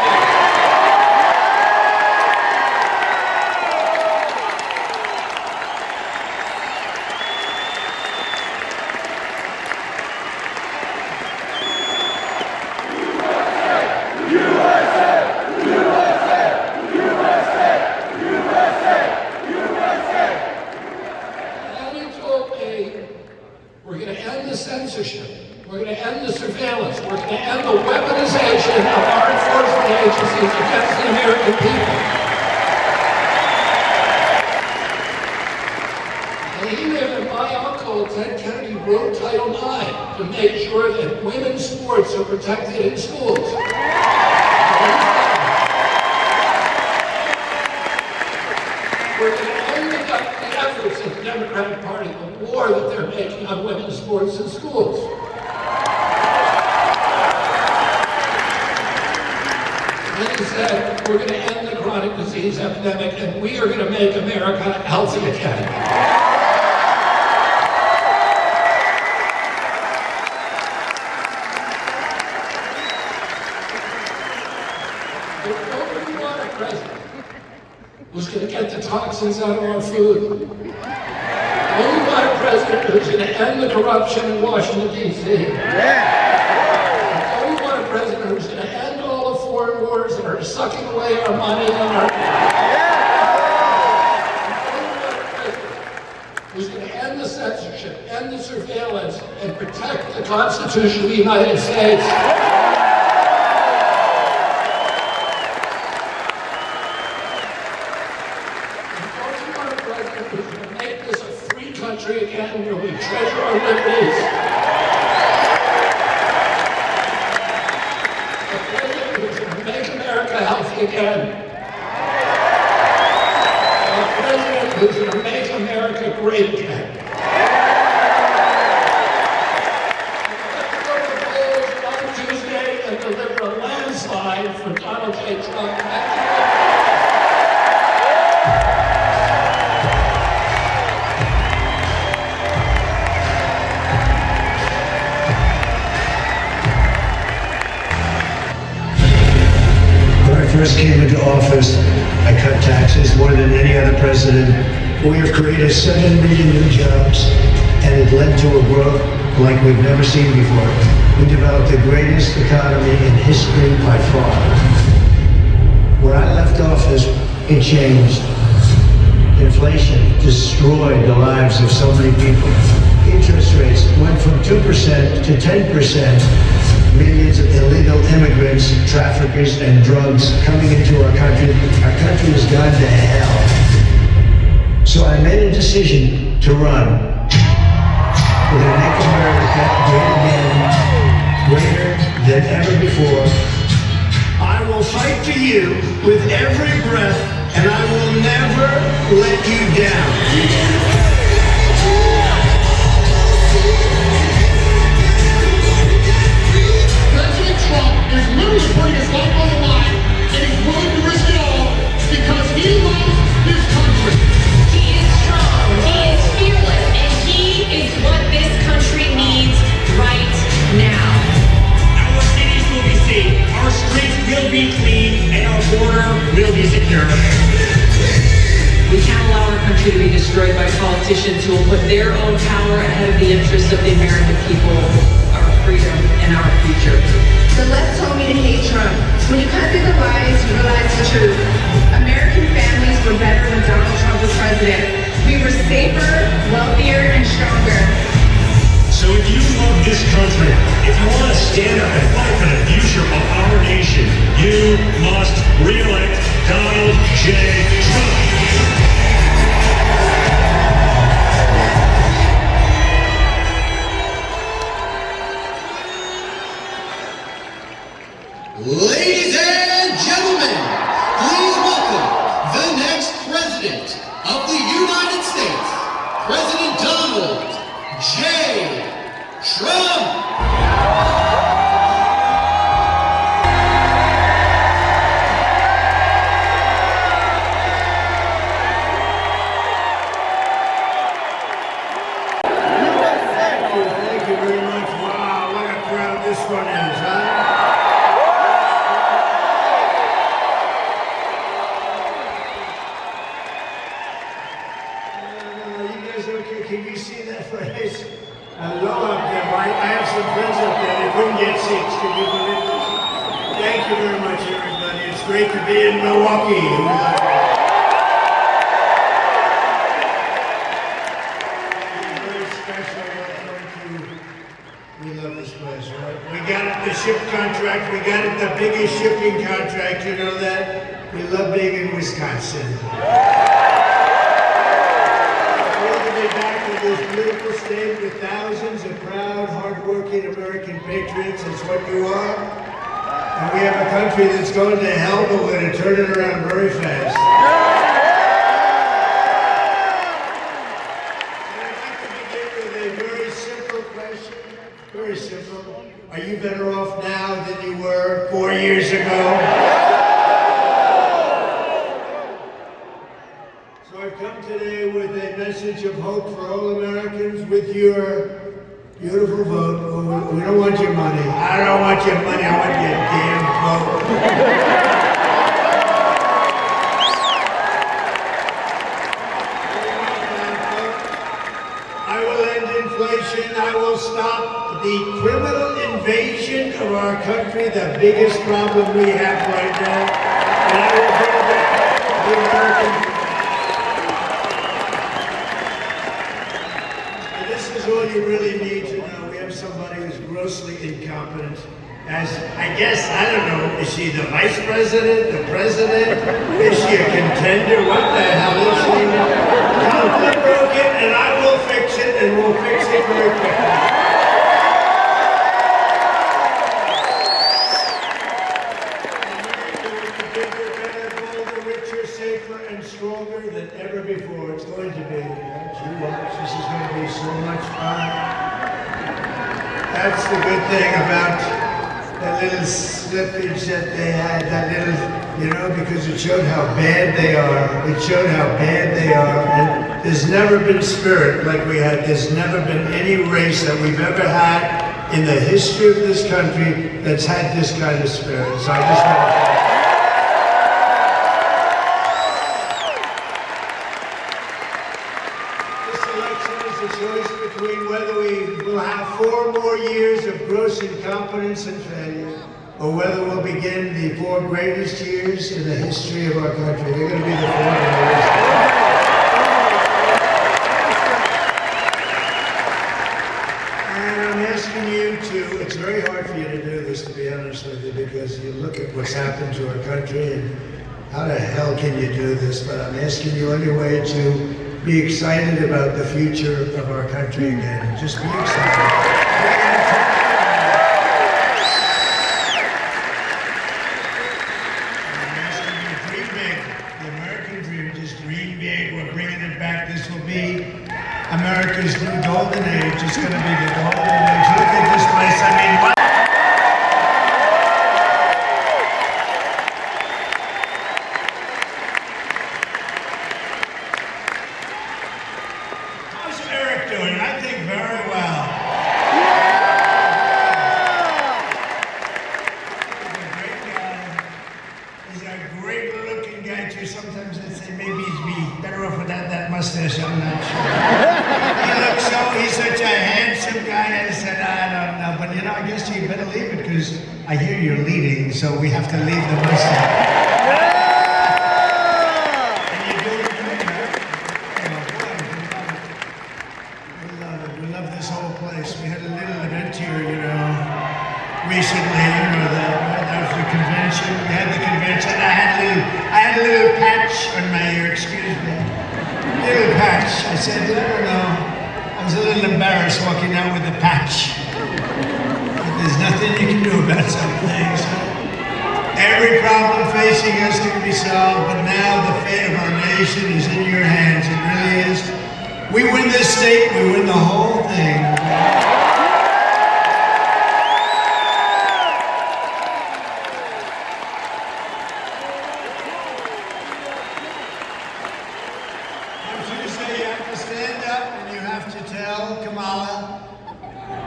We're going to end the censorship. We're going to end the surveillance. We're going to end the weaponization of our enforcement agencies against the American people. And even my uncle, Ted Kennedy, wrote Title IX to make sure that women's sports are protected in schools. We're going to end the efforts of the Democratic Party, the war that they're making on women's sports in schools. And he said, we're going to end the chronic disease epidemic, and we are going to make America healthy again. If we want a president who's going to get the toxins out of our food, we want a president who's going to end the corruption in Washington, D.C. We want a president who's going to end all the foreign wars that are sucking away our money and our... Who's going to end the censorship, end the surveillance, and protect the Constitution of the United States. Who's going to make this a free country again where we treasure our liberties. A president who's going to make America healthy again. A president who's going to make America great again. Let's go to the polls on Tuesday and deliver a landslide for Donald J. Trump. First came into office, I cut taxes more than any other president. We have created 7 million new jobs, and it led to a growth like we've never seen before. We developed the greatest economy in history by far. When I left office, it changed. Inflation destroyed the lives of so many people. Interest rates went from 2% to 10%. Millions of illegal immigrants, traffickers, and drugs coming into our country. Our country has gone to hell. So I made a decision to run. We're going to make America great again, greater than ever before. I will fight for you with every breath, and I will never let you down. President Trump is literally putting his life on the line, and he's willing to risk it all because he loves this country. He is strong, he is fearless, and he is what this country needs right now. Our cities will be safe, our streets will be clean, and our border will be secure. We can't allow our country to be destroyed by politicians who will put their own power ahead of the interests of the American people, our freedom, and our future. The left told me to hate Trump. When you cut through the lies, you realize the truth. American families were better when Donald Trump was president. We were safer, wealthier, and stronger. So if you love this country, if you want to stand up and fight for the future of our nation, you must re-elect Donald J. Trump. Ladies and gentlemen, please welcome the next president of the United States, President Donald J. Trump. Thank you very much. Wow, what a crowd this one is, huh? Okay, can you see that phrase? Hello up there. I have some friends up there. They couldn't get seats. Can you believe this? Thank you very much, everybody. It's great to be in Milwaukee. Very special. We love this place, right? We got it, the ship contract. We got it, the biggest shipping contract. You know that? We love being in Wisconsin. Back to this beautiful state with thousands of proud, hard-working American patriots. It's what you are. And we have a country that's going to hell, but we're going to turn it around very fast. And I'd like to begin with a very simple question. Very simple. Are you better off now than you were 4 years ago? I've come today with a message of hope for all Americans with your beautiful vote. We don't want your money. I don't want your money. I want your damn vote. I will end inflation. I will stop the criminal invasion of our country, the biggest problem we have right now. And I will bring back the American. All you really need to know, we have somebody who's grossly incompetent. As, I guess, I don't know, is she the vice president, the president? Is she a contender? What the hell is she? Something broken, and I will fix it, and we'll fix it very quickly. America will be bigger, better, bolder, richer, safer, and stronger than ever before. It's going to be. This is going to be so much fun. That's the good thing about that little slippage that they had, that little, you know, because it showed how bad they are. It showed how bad they are. And there's never been spirit like we had. There's never been any race that we've ever had in the history of this country that's had this kind of spirit. So I just want to whether we will have 4 more years of gross incompetence and failure, or whether we'll begin the 4 greatest years in the history of our country. They're going to be the 4 greatest. And I'm asking you to, it's very hard for you to do this, to be honest with you, because you look at what's happened to our country and how the hell can you do this? But I'm asking you anyway to be excited about the future of our country again. Just be excited. I'm asking you to dream big. The American dream We're just dream big. We're bringing it back. This will be America's new golden age. It's going to be the golden age. Look at this place. I mean, what? How's Eric doing? I think very well. He's a great looking guy too. Sometimes I say maybe he'd be better off without that mustache. I'm not sure. He's such a handsome guy. I said, I don't know. But you know, I guess you better leave it because I hear you're leading, so we have to leave the mustache. And you're doing great, huh? We love it. We love this whole place. We had a little event here, you know, recently, you know that, right? That was the convention. We had the convention. I had a little patch on my ear, excuse me. A little patch. I said, I don't know. I was a little embarrassed walking out with a patch. But there's nothing you can do about some things. Every problem facing us can be solved, but now the fate of our nation is in your hands. It really is. We win this state, we win the whole thing.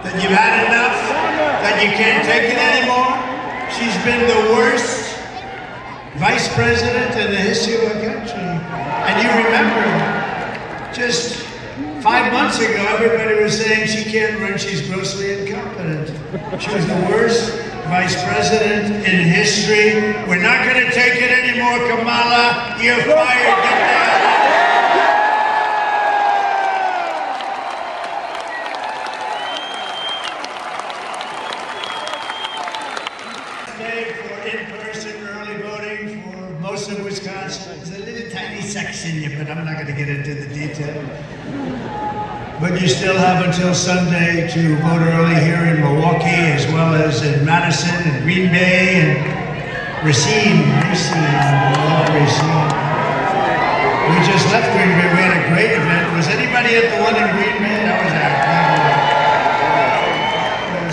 That you've had enough, that you can't take it anymore. She's been the worst vice president in the history of our country. And you remember, just 5 months ago, everybody was saying she can't run, she's grossly incompetent. She was the worst vice president in history. We're not going to take it anymore, Kamala. You're fired. Get down. Most of Wisconsin. There's a little tiny section here, but I'm not going to get into the detail. But you still have until Sunday to vote early here in Milwaukee, as well as in Madison and Green Bay and Racine. We just left Green Bay. We had a great event. Was anybody at the one in Green Bay? That was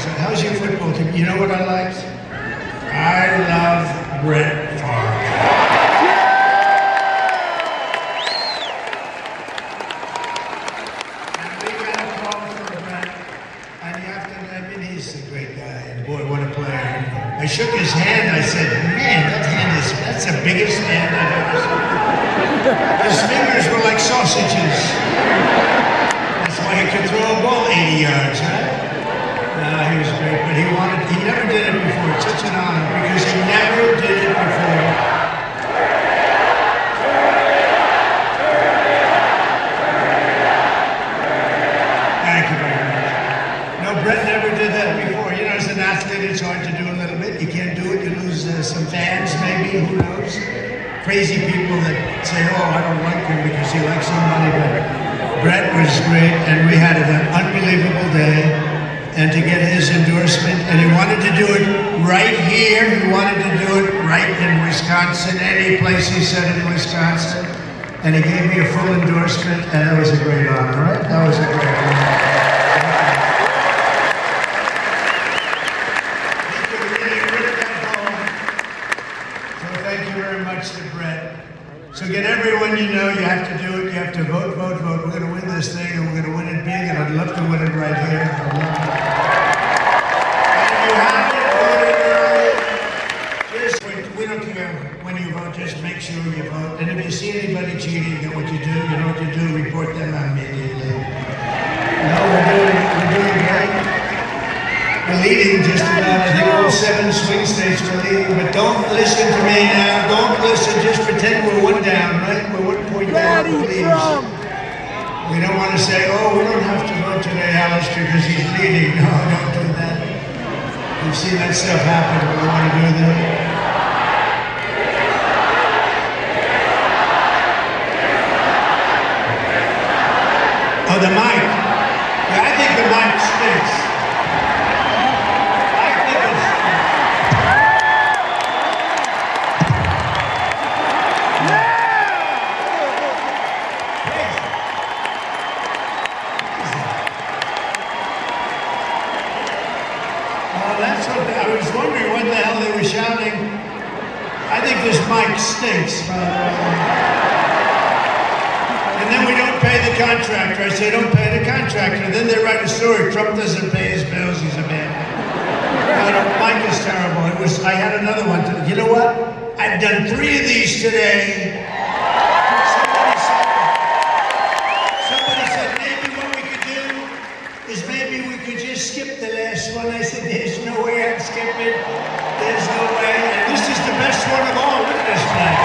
our how's your football team? You know what I liked? I love Brett Favre. I shook his hand. I said, man, that's the biggest hand I've ever seen. His fingers were like sausages. That's why he could throw a ball 80 yards, right? No, he was great, but he never did it before. It's such an honor because he never did it before. Thank you very much. No, Brett never did that before. You know, as an athlete, it's hard to do a little bit. You can't do it. You lose some fans, maybe. Who knows? Crazy people that say, oh, I don't like him because he likes somebody. But Brett was great, and we had an unbelievable day. And to get his endorsement, and he wanted to do it right here. He wanted to do it right in Wisconsin, any place he said in Wisconsin. And he gave me a full endorsement, and that was a great honor, right? That was a great honor. To Brett. So get everyone you know, you have to do it, you have to vote, vote, vote. We're going to win this thing, and we're going to win it big, and I'd love to win it right here. I'd love to. And if you haven't voted early, just, we don't care when you vote, just make sure you vote. And if you see anybody cheating, you know what you do, report them out immediately. No, we're doing great. We're leading just about, I think all 7 swing states we're leading, but don't listen to me now, don't listen, just pretend we're 1 down, right? We're 1 point down, please. We don't want to say, oh, we don't have to vote today, Alice, because he's leading. No, don't do that. We've seen that stuff happen, we don't want to do that. Oh, the mic. Yeah, I think the mic stinks. stinks, by the way. And then we don't pay the contractor. I say, don't pay the contractor. Then they write a story. Trump doesn't pay his bills. He's a man. Mike is terrible. I had another one. You know what? I've done 3 of these today. Somebody said maybe what we could do is maybe we could just skip the last one. I said, there's no way I'm skipping. There's no way. And this is the best one of all. Look at this flag.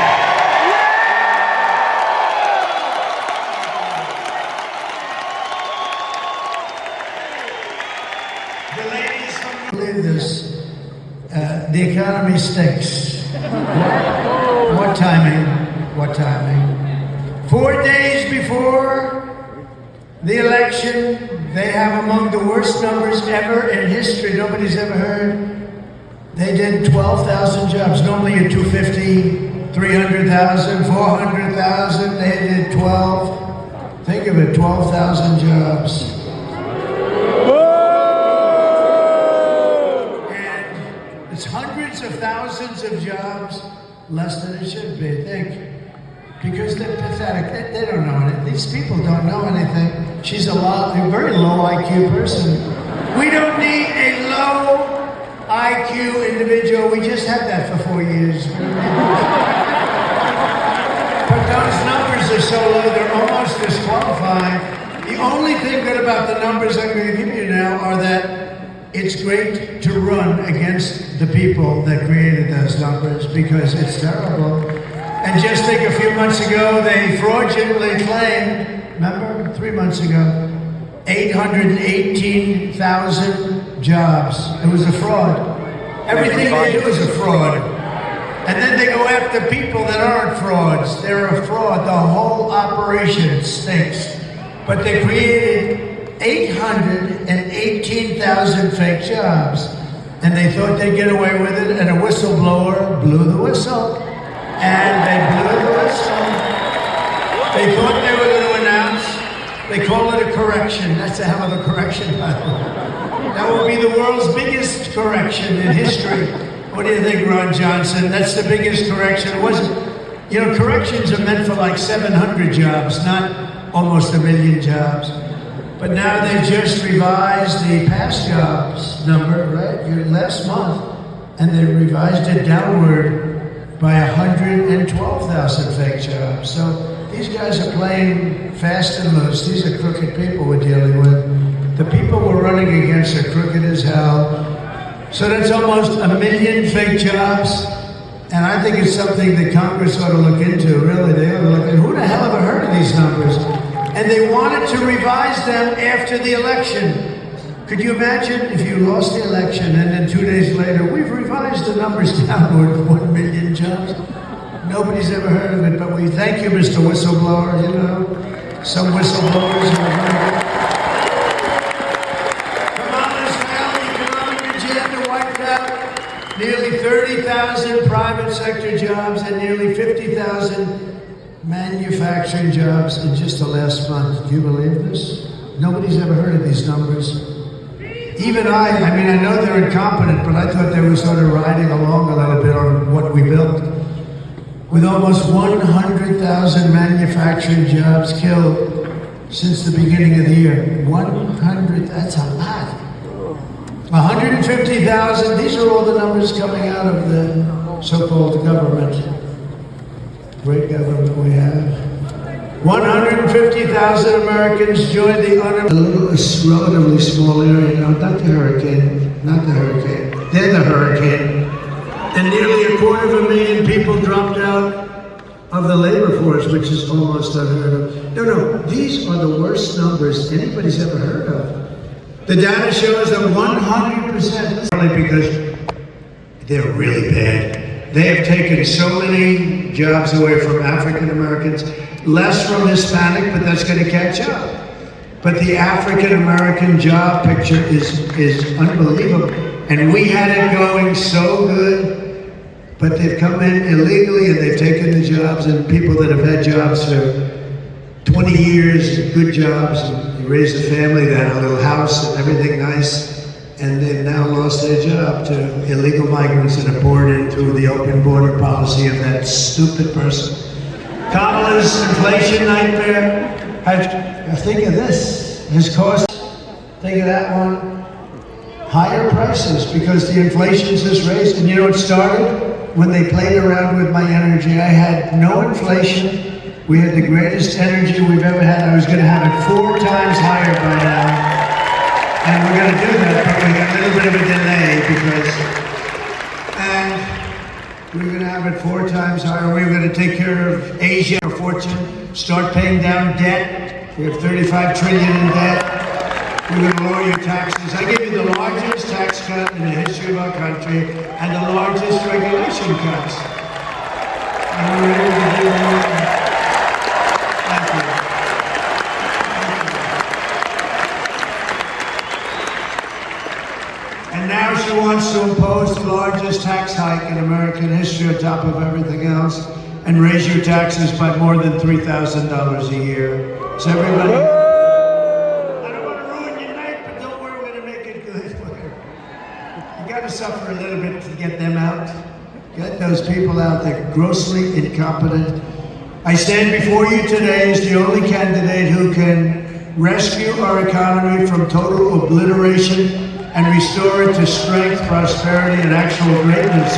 Believe this. The economy stinks. What timing? What timing? 4 days before the election, they have among the worst numbers ever in history. Nobody's ever heard. They did 12,000 jobs. Normally you're 250, 300,000, 400,000. They did 12. Think of it, 12,000 jobs. It's hundreds of thousands of jobs less than it should be, think. Because they're pathetic. They don't know anything. These people don't know anything. She's a very low IQ person. We don't need a low IQ individual. We just had that for 4 years. But those numbers are so low, they're almost disqualifying. The only thing good about the numbers I'm going to give you now are that it's great to run against the people that created those numbers because it's terrible. And just think, a few months ago, they fraudulently claimed, remember, 3 months ago, 818,000 jobs. It was a fraud. Everything they do is a fraud. And then they go after people that aren't frauds. They're a fraud. The whole operation stinks. But they created 818,000 fake jobs. And they thought they'd get away with it, and a whistleblower blew the whistle. And they blew the whistle. They thought they were going to announce. They call it a correction. That's a hell of a correction, by the way. That will be the world's biggest correction in history. What do you think, Ron Johnson? That's the biggest correction. It wasn't, you know, corrections are meant for like 700 jobs, not almost 1 million jobs. But now they've just revised the past jobs number, right? Last month, and they revised it downward by 112,000 fake jobs. So these guys are playing fast and loose. These are crooked people we're dealing with. The people we're running against are crooked as hell. So that's almost 1 million fake jobs. And I think it's something that Congress ought to look into, really. They ought to look at, who the hell ever heard of these numbers? And they wanted to revise them after the election. Could you imagine if you lost the election and then 2 days later, we've revised the numbers downward 1 million jobs? Nobody's ever heard of it, but we thank you, Mr. Whistleblower. You know, some whistleblowers are very Kamala's failed economic agenda wiped out nearly 30,000 private sector jobs and nearly 50,000 manufacturing jobs in just the last month. Do you believe this? Nobody's ever heard of these numbers. Even I mean, I know they're incompetent, but I thought they were sort of riding along a little bit on what we built. With almost 100,000 manufacturing jobs killed since the beginning of the year. 100, that's a lot. 150,000, these are all the numbers coming out of the so-called government. Great government we have. 150,000 Americans joined the a relatively small area. No, not the hurricane. They're the hurricane. And nearly 250,000 people dropped out of the labor force, which is almost unheard of. No, these are the worst numbers anybody's ever heard of. The data shows that 100%, because they're really bad. They have taken so many jobs away from African Americans, less from Hispanic, but that's going to catch up. But the African American job picture is unbelievable. And we had it going so good, but they've come in illegally and they've taken the jobs, and people that have had jobs for 20 years, good jobs, and they raised a family, they had a little house and everything nice. and they've now lost their job to illegal migrants that are poured in through the open border policy of that stupid person. Kamala's inflation nightmare, think of this, has caused, think of that one, higher prices because the inflation's just raised. And you know, it started when they played around with my energy. I had no inflation. We had the greatest energy we've ever had. I was going to have it 4 times higher by now. And we're going to do that, but we got a little bit of a delay because, and we're going to have it 4 times higher. We're going to take care of Asia, a fortune, start paying down debt. We have 35 trillion in debt. We're going to lower your taxes. I give you the largest tax cut in the history of our country and the largest regulation cuts. And we're able to do that. And now she wants to impose the largest tax hike in American history on top of everything else and raise your taxes by more than $3,000 a year. Is everybody? I don't want to ruin your night, but don't worry, we're going to make it good. You got to suffer a little bit to get them out. Get those people out. They're grossly incompetent. I stand before you today as the only candidate who can rescue our economy from total obliteration and restore it to strength, prosperity, and actual greatness.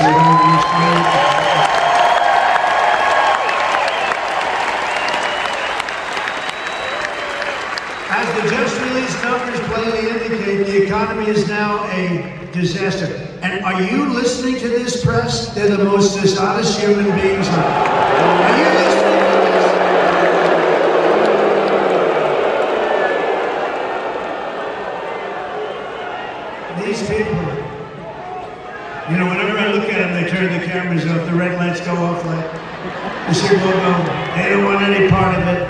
As the just released numbers plainly indicate, the economy is now a disaster. And are you listening to this press? They're the most dishonest human beings. Are you listening to this? These people, you know, whenever I look at them, they turn the cameras off, the red lights go off like, the signal go, they don't want any part of it.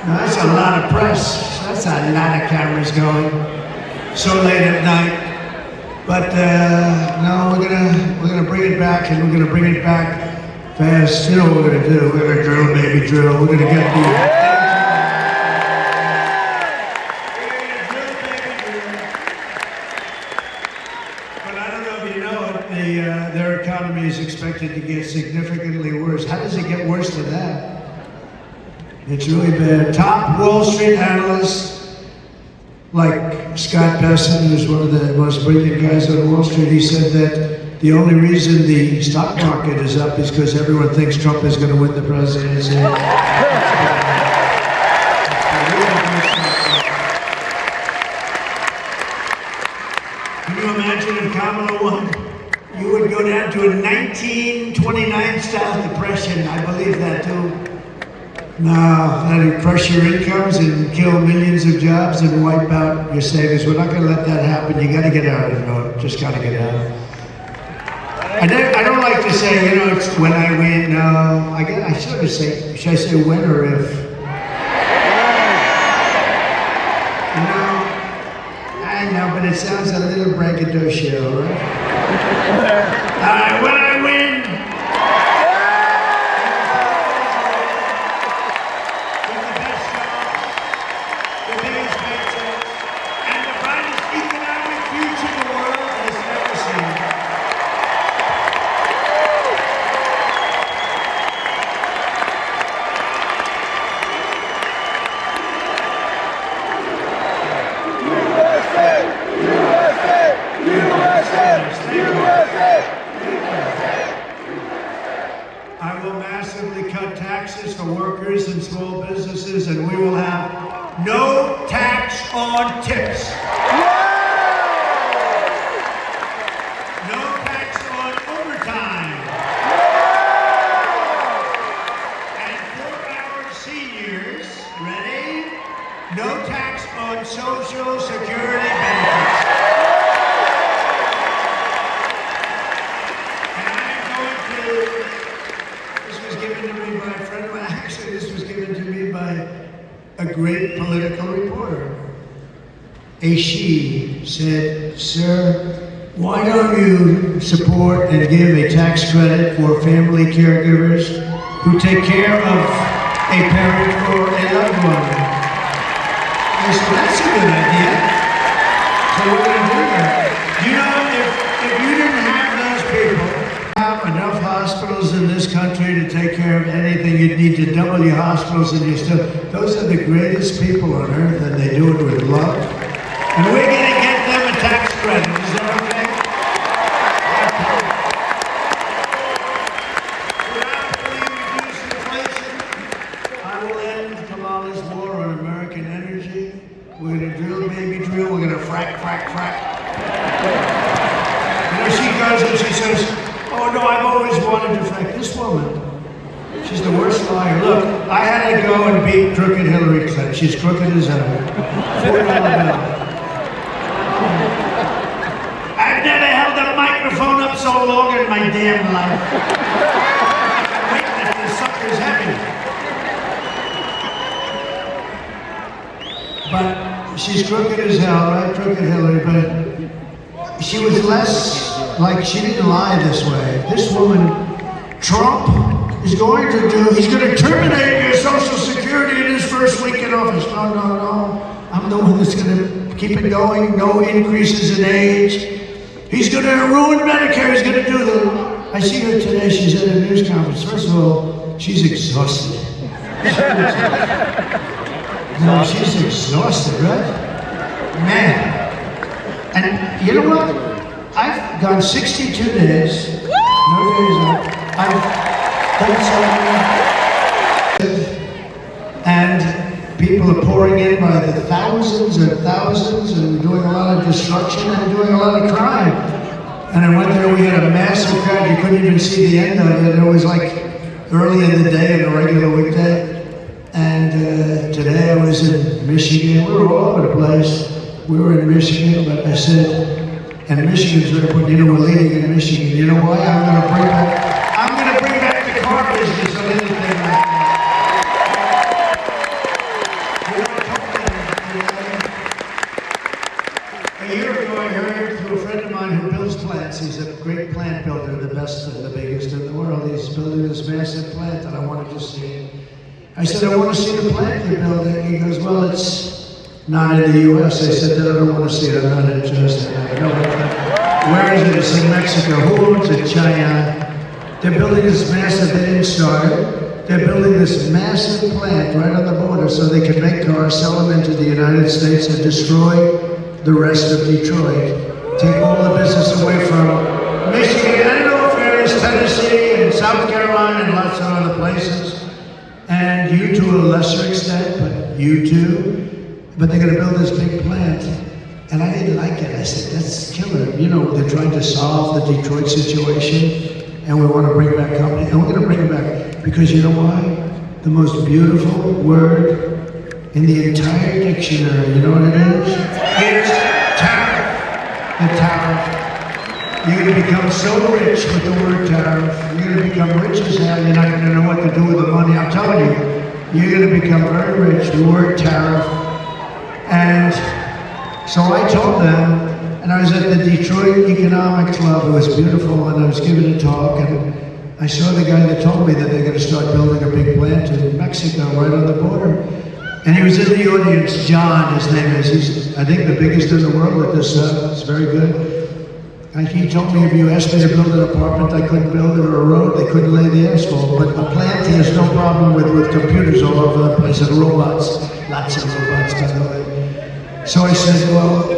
No, that's a lot of press, that's a lot of cameras going, so late at night. But no, we're gonna bring it back, and we're gonna bring it back fast. You know what we're gonna do, we're gonna drill, baby, drill, we're gonna get the... Their economy is expected to get significantly worse. How does it get worse than that? It's really bad. Top Wall Street analysts, like Scott Bessent, who's one of the most brilliant guys on Wall Street, he said that the only reason the stock market is up is because everyone thinks Trump is going to win the presidency. Can you imagine if Kamala won? You would go down to a 1929 style depression. I believe that too. No, that'd crush your incomes and kill millions of jobs and wipe out your savings. We're not going to let that happen. You got to get out of the vote. Just got to get out. I don't like to say, you know, it's when I win. No, I should have say, should I say when or if? I know, but it sounds a little braggadocio, right? When I win, with the best jobs, the biggest paychecks, and the brightest economic future the world has ever seen. I will massively cut taxes for workers and small businesses, and we will have no tax on tips. No tax on overtime. And for our seniors, ready? No tax on Social Security benefits. This was given to me by a great political reporter. A she said, "Sir, why don't you support and give a tax credit for family caregivers who take care of a parent or a loved one?" I said, "That's a good idea." So we're going to do that. you need to double your hospitals and your stuff. Those are the greatest people on earth, and they do it with love. And we're going to get them a tax credit. Is that okay? Without reducing inflation, I will end Kamala's war on American energy. We're going to drill, baby drill. We're going to frack, frack, frack. You know, she goes and she says, oh no, I've always wanted to frack. This woman, she's the worst liar. Look, I had to go and beat crooked Hillary Clinton. She's crooked as hell. $4 bill. I've never held a microphone up so long in my damn life. Wait, this sucker's heavy. But she's crooked as hell, right? Crooked Hillary, but she was less, like, she didn't lie this way. This woman, Trump, is going to do, he's going to terminate your Social Security in his first week in office. No, no, no. I'm the one that's going to keep it going. No increases in age. He's going to ruin Medicare. He's going to do that. I see her today. She's at a news conference. First of all, she's exhausted. No, she's exhausted, right? Man. And you know what? I've gone 62 days. No days off. I've done something. And people are pouring in by the thousands and thousands and doing a lot of destruction and doing a lot of crime. And I went there, we had a massive crowd. You couldn't even see the end of it. It was like early in the day on a regular weekday. And today I was in Michigan. We were all over the place. We were in Michigan, but I said, and Michigan's very important. You know, we're leading in Michigan. You know why? I'm going to bring back the car business of anything like that. A year ago, I heard through a friend of mine who builds plants. He's a great plant builder, the best and the biggest in the world. He's building this massive plant, and I wanted to see it. I said, I want to see the plant you're building. He goes, well, it's not in the U.S. I said, then I don't want to see it. I'm not interested. No, where is it? It's in Mexico. Who owns it? China. They're building this massive, they didn't start it. They're building this massive plant right on the border so they can make cars, sell them into the United States, and destroy the rest of Detroit. Take all the business away from Michigan, and in all fairness, Tennessee, and South Carolina, and lots of other places. And you to a lesser extent, but you too. But they're going to build this big plant. And I didn't like it. I said, that's killer. You know, they're trying to solve the Detroit situation, and we want to bring back company. And we're going to bring it back because you know why? The most beautiful word in the entire dictionary, you know what it is? It's tariff. The tariff. You're going to become so rich with the word tariff. You're going to become rich as hell. You're not going to know what to do with the money. I'm telling you, you're going to become very rich. The word tariff. And so I told them, and I was at the Detroit Economic Club. It was beautiful, and I was giving a talk, and I saw the guy that told me that they're going to start building a big plant in Mexico, right on the border. And he was in the audience. John, his name is. He's, I think, the biggest in the world with this stuff. It's very good. And he told me if you asked me to build an apartment, I couldn't build it, or a road, they couldn't lay the asphalt. But a plant, he has no problem with computers all over the place and robots. Lots of robots, by the way. So I said, well,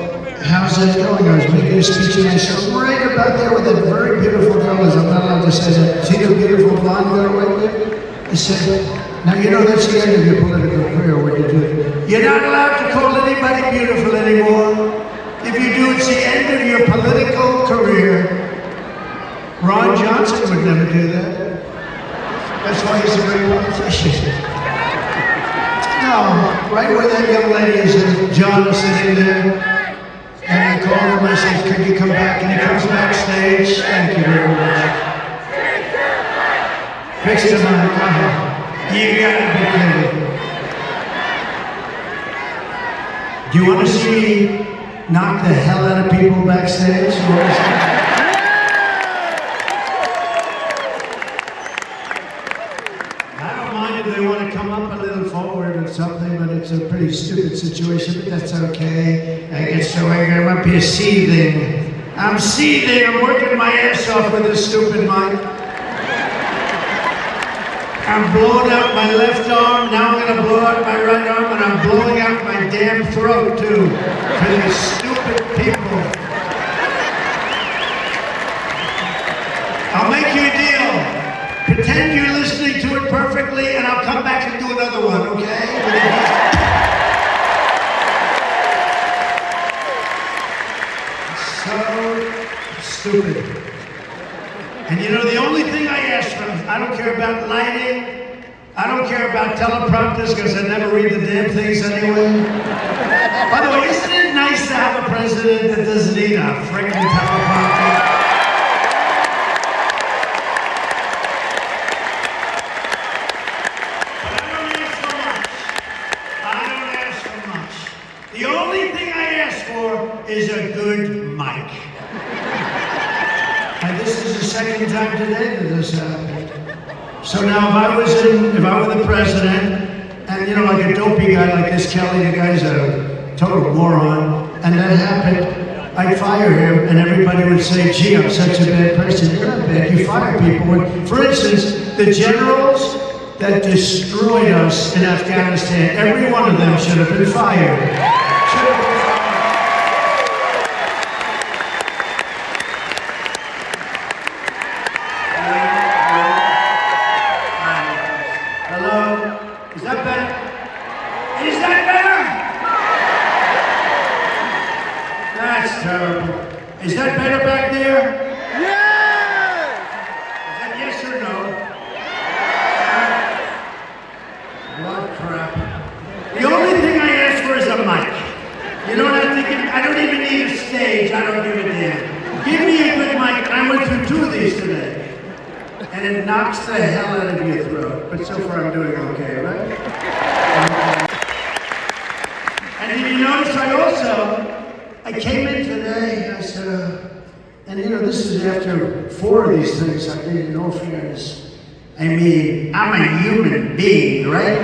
how's that going? I was making a speech, and I said, right about there with that very beautiful girl, as I'm not allowed to say that. See the beautiful blonde girl right there? I said, now you know that's the end of your political career, what you do. You're not allowed to call anybody beautiful anymore. If you do, it's the end of your political career. Ron Johnson would never do that. That's why he's a great politician. No, right where that young lady is, John is sitting there. And I called him, I said, could you come back? And he comes backstage. Thank you very much. Fix the mic. You gotta be kidding. Do you want to see me knock the hell out of people backstage? I don't mind if they want to come up a little forward or something, but it's a pretty stupid situation, but that's okay. I get so angry, I'm up here seething. I'm seething, I'm working my ass off with this stupid mic. I'm blowing out my left arm, now I'm gonna blow out my right arm, and I'm blowing out my damn throat too, to these stupid people. I'll make you a deal. Pretend you're listening to it perfectly, and I'll come back and do another one, okay? So stupid. And you know, the only thing I ask for, I don't care about lighting, I don't care about teleprompters, because I never read the damn things anyway. By the way, isn't it nice to have a president that doesn't need a freaking teleprompter? The only thing I ask for is a good mic. And this is the second time today that this happened. So now if I were the president, and you know, like a dopey guy like this Kelly, the guy's a total moron, and that happened, I'd fire him, and everybody would say, gee, I'm such a bad person. You're not bad, you fire people. For instance, the generals that destroyed us in Afghanistan, every one of them should have been fired. Hello? Is that better? Is that better? That's terrible. Is that better back there? Yes! Is that yes or no? What crap. The only thing I ask for is a mic. You don't have to give, I don't even need a stage, I don't give a damn. Give me a good mic. I went through 2 of these today. And it knocks the hell out of your throat. But so far I'm doing okay, right? And did you notice I came in today, I said, and you know, this is after 4 of these things I did, in all fairness. I mean, I'm a human being, right?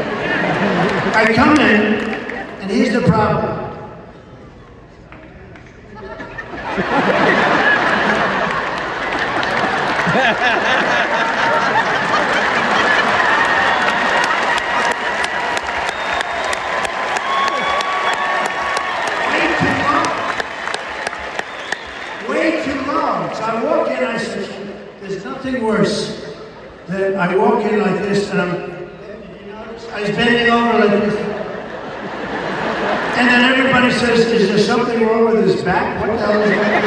I come in, and here's the problem. Way too long. So I walk in, I said, there's nothing worse than I walk in like this, and I was bending over like this. And then everybody says, is there something wrong with his back? What the hell is that?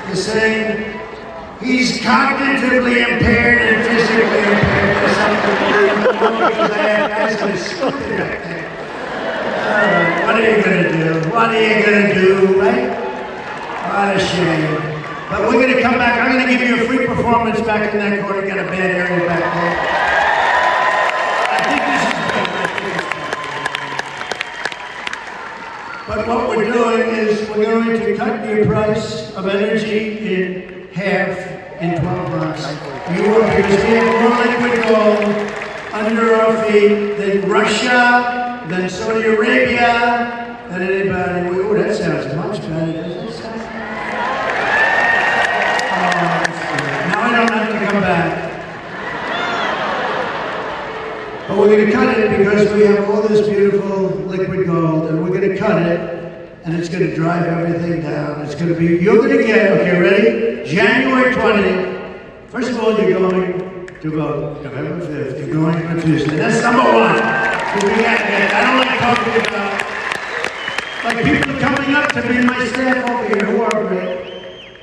They're saying, he's cognitively impaired and physically impaired or something. Because I had guys that are stupid back there. What are you gonna do? What are you gonna do, right? What a shame. But we're gonna come back. I'm gonna give you a free performance back in that corner. Got a bad area back there. I think this is better. But what we're doing is we're going to cut the price of energy in half in 12 months. You will, because we have more liquid gold under our feet than Russia, than Saudi Arabia, than anybody. Oh, that sounds much better, doesn't it sound? Now I don't have to come back. But we're going to cut it because we have all this beautiful liquid gold, and we're going to cut it, and it's going to drive everything down. It's going to be, you're going to get, okay, ready? January 20th. First of all, you're going to vote November 5th. You're going on Tuesday. That's number 1. I don't like talking about, like people coming up to me, my staff over here who are great.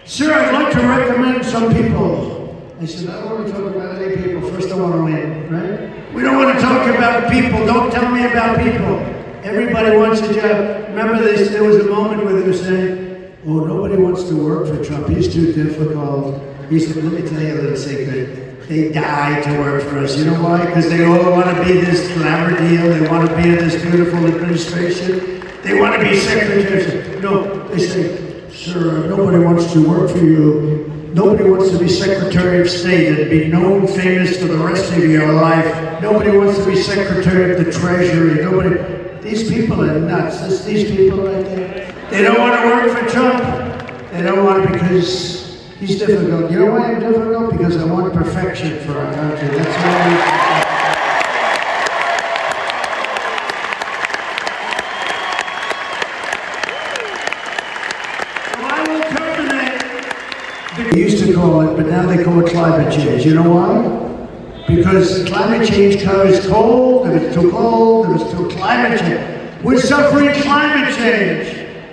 Sir, I'd like to recommend some people. I said, I don't want to talk about any people. First, I want to win, right? We don't want to talk about people. Don't tell me about people. Everybody wants a job. Remember, there was a moment where they were saying, oh, nobody wants to work for Trump. He's too difficult. He said, let me tell you a little secret. They die to work for us. You know why? Because they all want to be this glamour deal. They want to be in this beautiful administration. They want to be secretaries. No, they say, sir, nobody wants to work for you. Nobody wants to be Secretary of State and be known famous for the rest of your life. Nobody wants to be Secretary of the Treasury. Nobody. These people are nuts. These people right there. They don't want to work for Trump. They don't want to because He's difficult. You know why I'm difficult? Because I want perfection for our country. That's why. They used to call it, but now they call it climate change. You know why? Because climate change covers cold, if it's too cold, if it's too climate change. We're suffering climate change.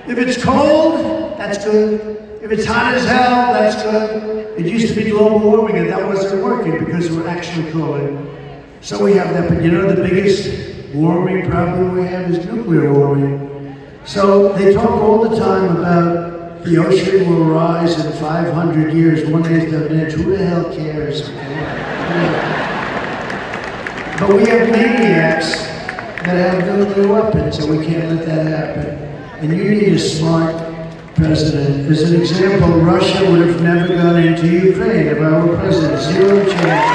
If it's cold, that's good. If it's hot as hell, that's good. It used to be global warming, and that wasn't working because we're actually cooling. So we have that, but you know the biggest warming problem we have is nuclear warming. So they talk all the time about the ocean will rise in 500 years, 1/8 of an inch. Who the hell cares? But we have maniacs that have nuclear weapons, and we can't let that happen. And you need a smart president. As an example, Russia would have never gone into Ukraine if I were president. Zero chance.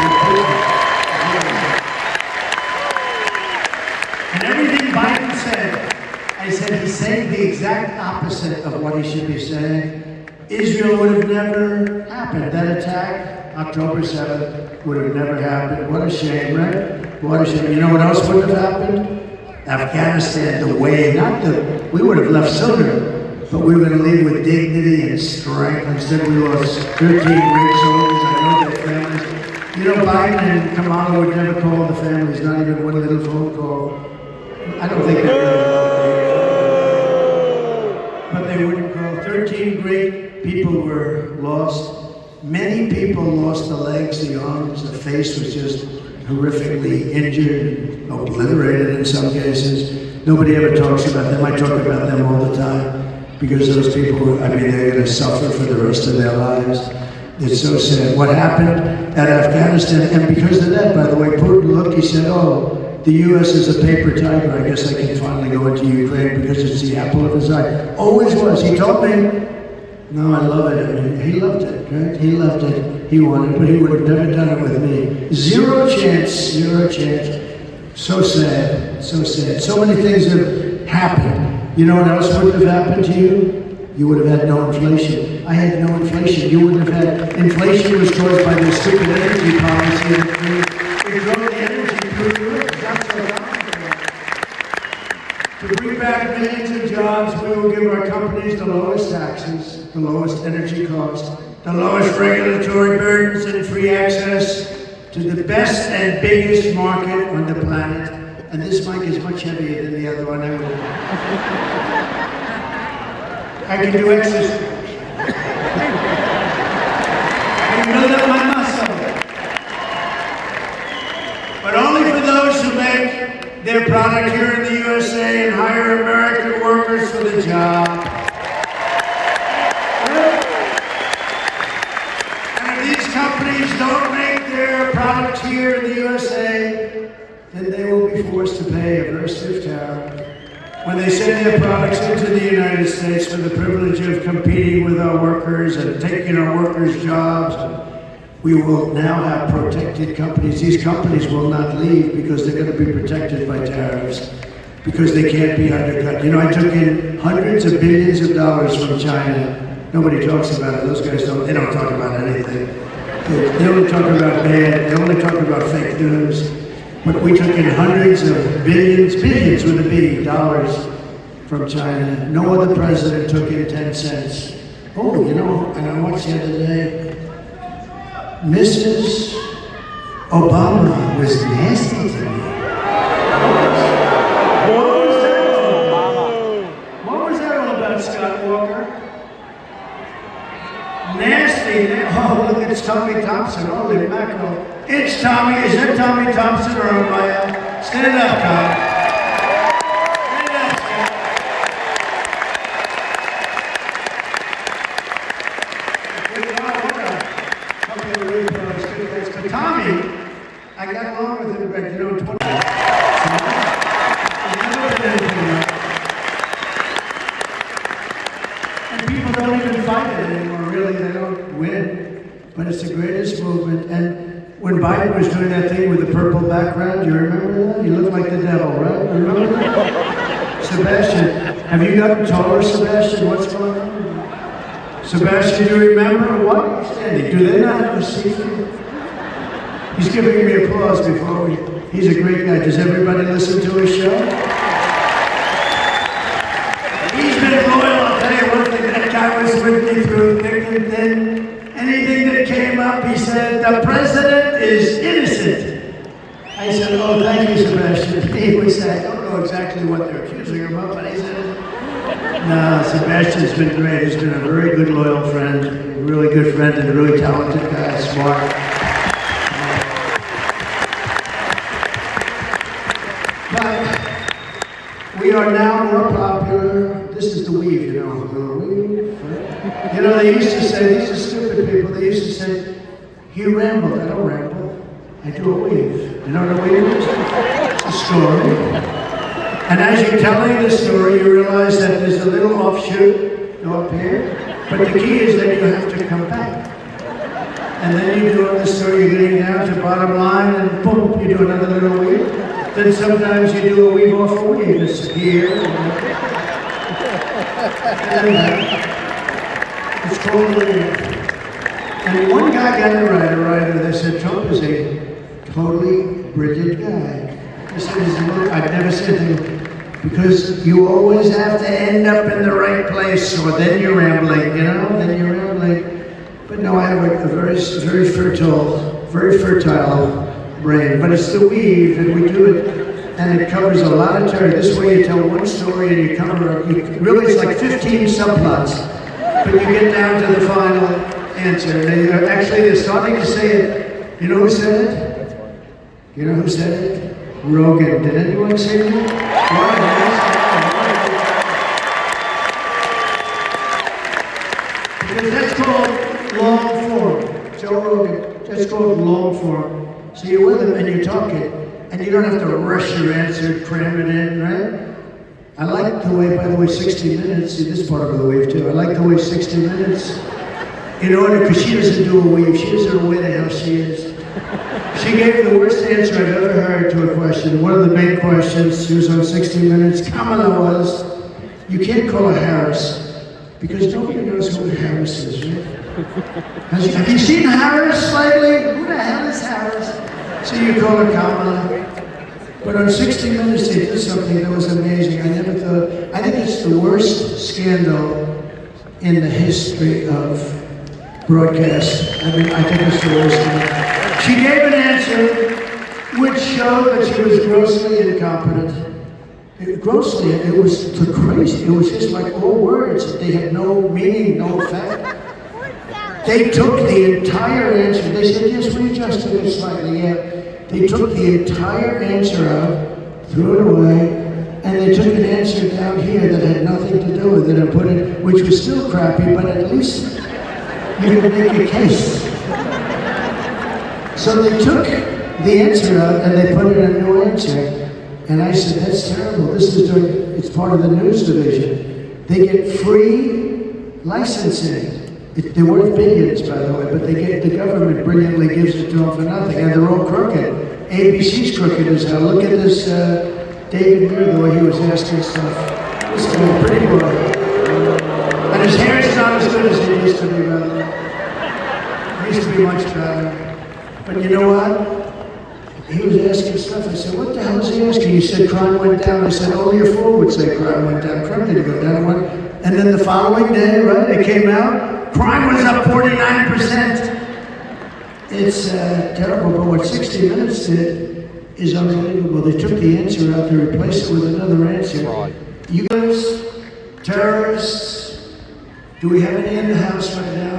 And everything Biden said, I said he's saying the exact opposite of what he should be saying. Israel would have never happened. That attack, October 7th, would have never happened. What a shame, right? What a shame. You know what else would have happened? Afghanistan, the way, we would have left sooner, but we were going to leave with dignity and strength. Instead, we lost 13 great soldiers. I know their families. You know, Biden and Kamala would never call the families, not even one little phone call. I don't think they would. But they wouldn't call. 13 great people were lost. Many people lost the legs, the arms, the face was just horrifically injured, obliterated in some cases. Nobody ever talks about them. I talk about them all the time because those people, they're going to suffer for the rest of their lives. It's so sad. What happened at Afghanistan, and because of that, by the way, Putin looked, he said, oh, the U.S. is a paper tiger. I guess I can finally go into Ukraine because it's the apple of his eye. Always was. He told me, no, I love it. He loved it, right? He loved it. He wanted it, but he would have never done it with me. Zero chance, zero chance. So sad, so sad. So many things have happened. You know what else would have happened to you? You would have had no inflation. I had no inflation. You wouldn't have had, inflation was caused by the stupid energy policy. It drove the energy through the roof. That's what happened. To bring back millions of jobs, we will give our companies the lowest taxes, the lowest energy costs, the lowest regulatory burdens, and free access to the best and biggest market on the planet. And this mic is much heavier than the other one. I can do exercise. I can build up my muscle. But only for those who make their product here in the USA and hire American workers for the job. And if these companies don't make their products here in the USA, then they will be forced to pay a very stiff tariff when they send their products into the United States for the privilege of competing with our workers and taking our workers' jobs. We will now have protected companies. These companies will not leave because they're going to be protected by tariffs, because they can't be undercut. You know, I took in hundreds of billions of dollars from China. Nobody talks about it. Those guys they don't talk about anything. They only talk about bad, they only talk about fake news. But we took in hundreds of billions with a B, dollars from China. No other president took in 10 cents. Oh, you know, and I watched the other day, Mrs. Obama was nasty to me. What was that all about, Scott Walker? Nasty. Oh, look, it's Tommy Thompson. Holy mackerel. It's Tommy. Is that Tommy Thompson or am I? Stand up, Tom. Tommy, I got along with him, but you know, 20 years. And people don't even fight it anymore, really, they don't win. But it's the greatest movement. And when Biden was doing that thing with the purple background, you remember that? He looked like the devil, right? You remember that? Sebastian, have you gotten taller, Sebastian? What's going on? Sebastian, do you remember? Why are you standing? Do they not have a seat? He's giving me applause before we... He's a great guy. Does everybody listen to his show? He's been loyal. I'll tell you one thing. That guy was with me through thick and thin. Anything that came up, he said, the president is innocent. I said, oh, thank you, Sebastian. He would say, I don't know exactly what they're accusing him of, but he said, no, Sebastian's been great. He's been a very good, loyal friend, a really good friend, and a really talented guy, smart. But we are now more popular. This is the weave, you know, the weave. Right? You know, they used to say, these are stupid people, they used to say, you ramble. I don't ramble. I do a weave. You know what a weave is? It's a story. And as you're telling the story, you realize that there's a little offshoot, go up here. But the key is that you have to come back. And then you do the story, you're getting down to bottom line, and boom, you do another little weave. Then sometimes you do a weave off a weave. It's here. It's called a weave. And one guy got it right, a writer, they said Trump is a totally brilliant guy. He said, I've never said anything. Because you always have to end up in the right place, or then you're rambling, you know? Then you're rambling. But no, I have a very fertile brain. But it's the weave, and we do it, and it covers a lot of territory. This way you tell one story, and you cover, really it's like 15 subplots. But you get down to the final answer. And actually, they're starting to say it. You know who said it? You know who said it? Rogan. Did anyone say that? Because that's called long form. Joe Rogan, that's called long form. So you're with him and you're talking, and you don't have to rush your answer, cram it in, right? I like the way, by the way, 60 Minutes, see this part of the wave too, I like the way 60 Minutes, in order, because she doesn't do a wave, she doesn't know where the hell she is. She gave the worst answer I've ever heard to a question. One of the main questions, she was on 60 Minutes. Kamala was, you can't call her Harris, because nobody knows who Harris is, right? Have you seen Harris lately? Who the hell is Harris? So you call her Kamala. But on 60 Minutes, they did something that was amazing. I never thought, I think it's the worst scandal in the history of broadcast. I mean, I think it's the worst scandal. She gave an answer which showed that she was grossly incompetent. It was crazy. It was just like all words. They had no meaning, no effect. They took the entire answer. They said, yes, we adjusted it slightly, yeah. They took the entire answer out, threw it away, and they took an answer down here that had nothing to do with it and put it, which was still crappy, but at least you could make a case. So they took the answer out and they put in a new answer. And I said, that's terrible. It's part of the news division. They get free licensing. They're worth billions, by the way, but the government brilliantly gives it to them for nothing, and they're all crooked. ABC's crooked as hell. Look at this David Muir, the way he was asking stuff. This guy, pretty boy. And his hair is not as good as it used to be, brother. It used to be much better. But you know what? He was asking stuff. I said, what the hell is he asking? He said, crime went down. I said, only a fool would say crime went down. Crime didn't go down. And then the following day, right, it came out, crime was up 49%. It's terrible, but what 60 Minutes did is unbelievable. They took the answer out to replace it with another answer. Right. You guys, terrorists, do we have any in the house right now?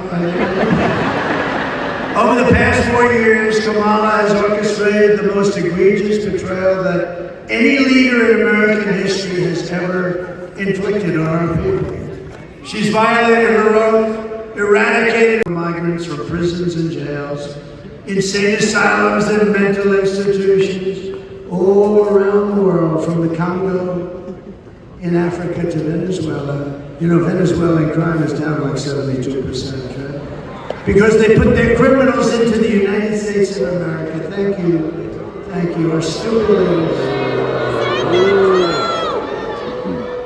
Over the past 4 years, Kamala has orchestrated the most egregious betrayal that any leader in American history has ever inflicted on our people. She's violated her oath, eradicated migrants from prisons and jails, insane asylums and mental institutions all around the world, from the Congo in Africa to Venezuela. You know, Venezuelan crime is down like 72%, right? Because they put their criminals into the United States of America. Thank you, our stupid leaders.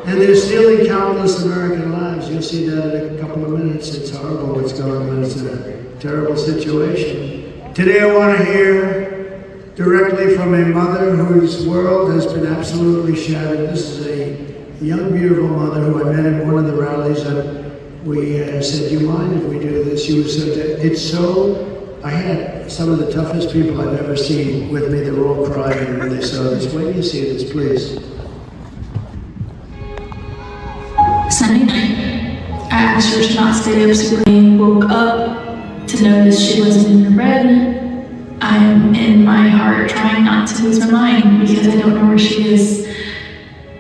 And they're stealing countless American lives. You to see that in a couple of minutes. It's horrible what's going on. It's a terrible situation. Today I want to hear directly from a mother whose world has been absolutely shattered. This is a young, beautiful mother who I met at one of the rallies, and we said, "Do you mind if we do this?" She was so it's so. I had some of the toughest people I've ever seen with me. They were all crying when they saw this. Wait till you see this, please. Sunday night, I asked her to not stay up super late. Woke up to notice she wasn't in her bed. I'm in my heart trying not to lose my mind because I don't know where she is.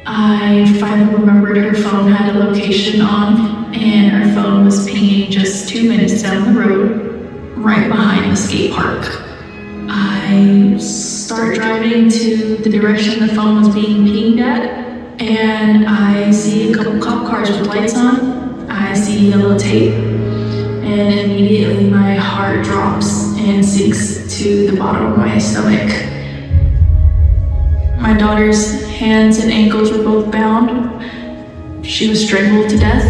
I finally remembered her phone had a location on, and her phone was pinging just 2 minutes down the road, right behind the skate park. I start driving to the direction the phone was being pinged at, and I see a couple cop cars with lights on. I see yellow tape, and immediately my heart drops and sinks to the bottom of my stomach. My daughter's hands and ankles were both bound. She was strangled to death,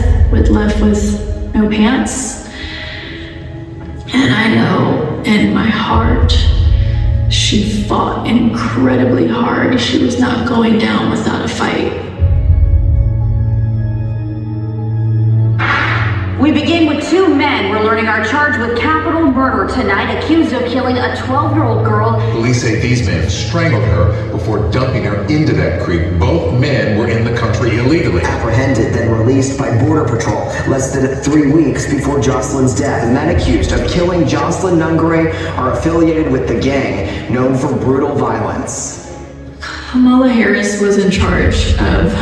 left with no pants. And I know in my heart, she fought incredibly hard. She was not going down without a fight. We begin with two men. We're learning are charged with capital murder tonight, accused of killing a 12-year-old girl. Police say these men strangled her before dumping her into that creek. Both men were in the country illegally. Apprehended, then released by Border Patrol less than 3 weeks before Jocelyn's death. The men accused of killing Jocelyn Nungare are affiliated with the gang known for brutal violence. Kamala Harris was in charge of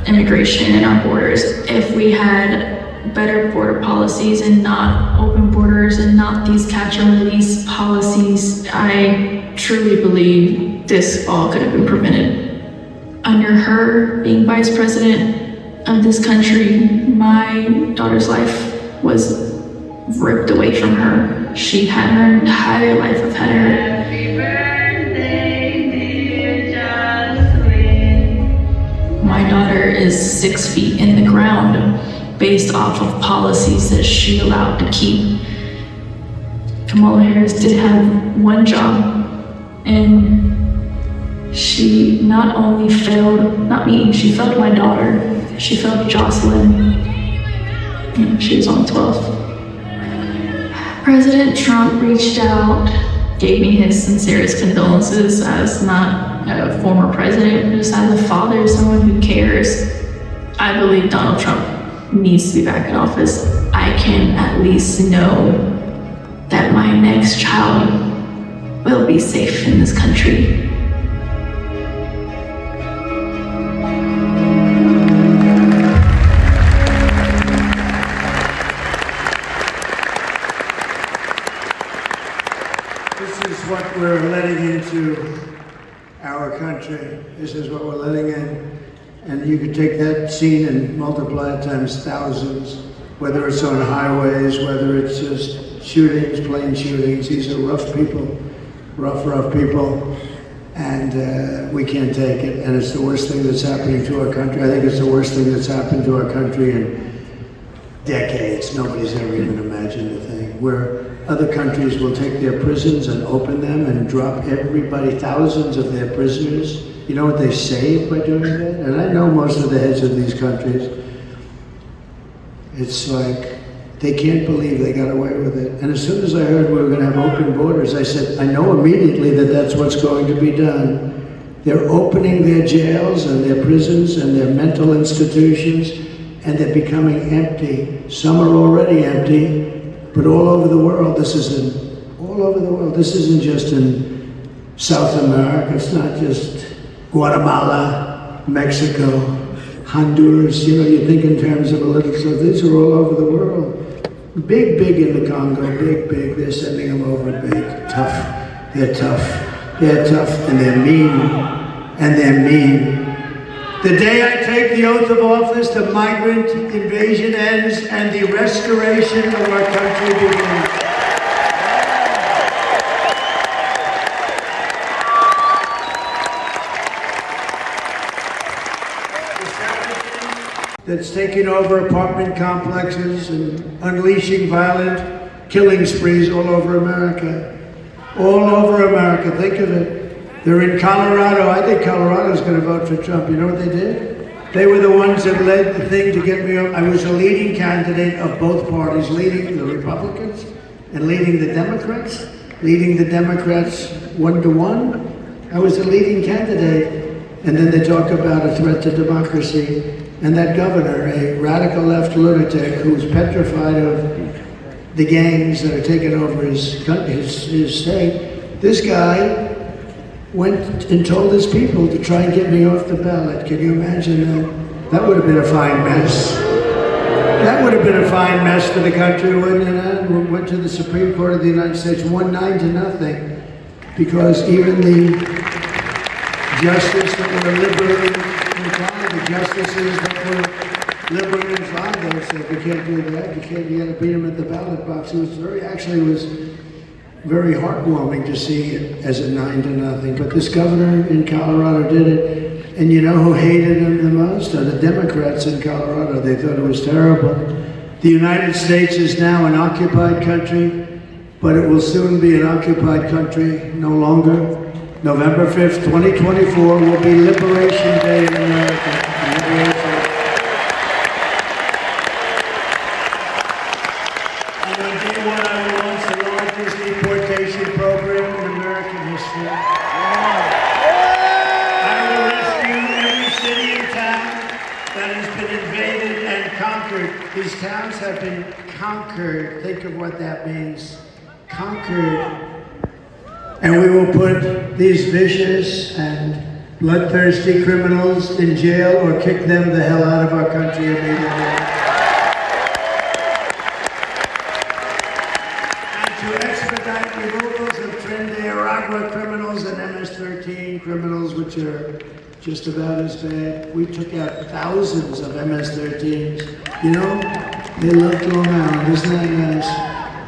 immigration and our borders. If we had better border policies and not open borders and not these catch and release policies, I truly believe this all could have been prevented. Under her being vice president of this country, my daughter's life was ripped away from her. She had her entire life ahead of her. Happy birthday, dear Jocelyn. My daughter is 6 feet in the ground, based off of policies that she allowed to keep. Kamala Harris did have one job, and she not only failed, not me, she failed my daughter, she failed Jocelyn. She was only 12. President Trump reached out, gave me his sincerest condolences as not a former president, but just as a father, someone who cares. I believe Donald Trump needs to be back in office. I can at least know that my next child will be safe in this country. This is what we're letting into our country. This is what we're letting in. And you could take that scene and multiply it times thousands, whether it's on highways, whether it's just shootings, plane shootings. These are rough people, rough people, and we can't take it. And it's the worst thing that's happening to our country. I think it's the worst thing that's happened to our country in decades. Nobody's ever even imagined a thing where other countries will take their prisons and open them and drop everybody, thousands of their prisoners. You know what they save by doing that? And I know most of the heads of these countries. It's like they can't believe they got away with it. And as soon as I heard we were going to have open borders, I said, I know immediately that that's what's going to be done. They're opening their jails and their prisons and their mental institutions, and they're becoming empty. Some are already empty, but all over the world, this isn't just in South America. It's not just Guatemala, Mexico, Honduras. You know, you think in terms of political stuff. These are all over the world. Big in the Congo, big. They're sending them over big. Tough. They're tough, and they're mean. The day I take the oath of office, the migrant invasion ends and the restoration of our country begins. that's taking over apartment complexes and unleashing violent killing sprees all over America. All over America, think of it. They're in Colorado. I think Colorado's going to vote for Trump. You know what they did? They were the ones that led the thing to get me up. I was a leading candidate of both parties, leading the Republicans and leading the Democrats 1-to-1. I was a leading candidate. And then they talk about a threat to democracy. And that governor, a radical left lunatic who's petrified of the gangs that are taking over his state, this guy went and told his people to try and get me off the ballot. Can you imagine that? That would have been a fine mess. That would have been a fine mess for the country, wouldn't it? We went to the Supreme Court of the United States, won 9-0, because even the justice that were liberally inclined, the justices that were liberally inclined, they said, you can't do that, you got to beat them at the ballot box. It was very heartwarming to see it as a 9-0. But this governor in Colorado did it. And you know who hated him the most? The Democrats in Colorado. They thought it was terrible. The United States is now an occupied country, but it will soon be an occupied country no longer. November 5th, 2024 will be Liberation Day in America. Liberation. And on day one, I will launch the largest deportation program in American history. I will rescue every city and town that has been invaded and conquered. These towns have been conquered. Think of what that means. Conquered. And we will put these vicious and bloodthirsty criminals in jail or kick them the hell out of our country immediately. And to expedite removals of Trinidad criminals and MS-13 criminals, which are just about as bad. We took out thousands of MS-13s. You know, they love Long Island, isn't that nice?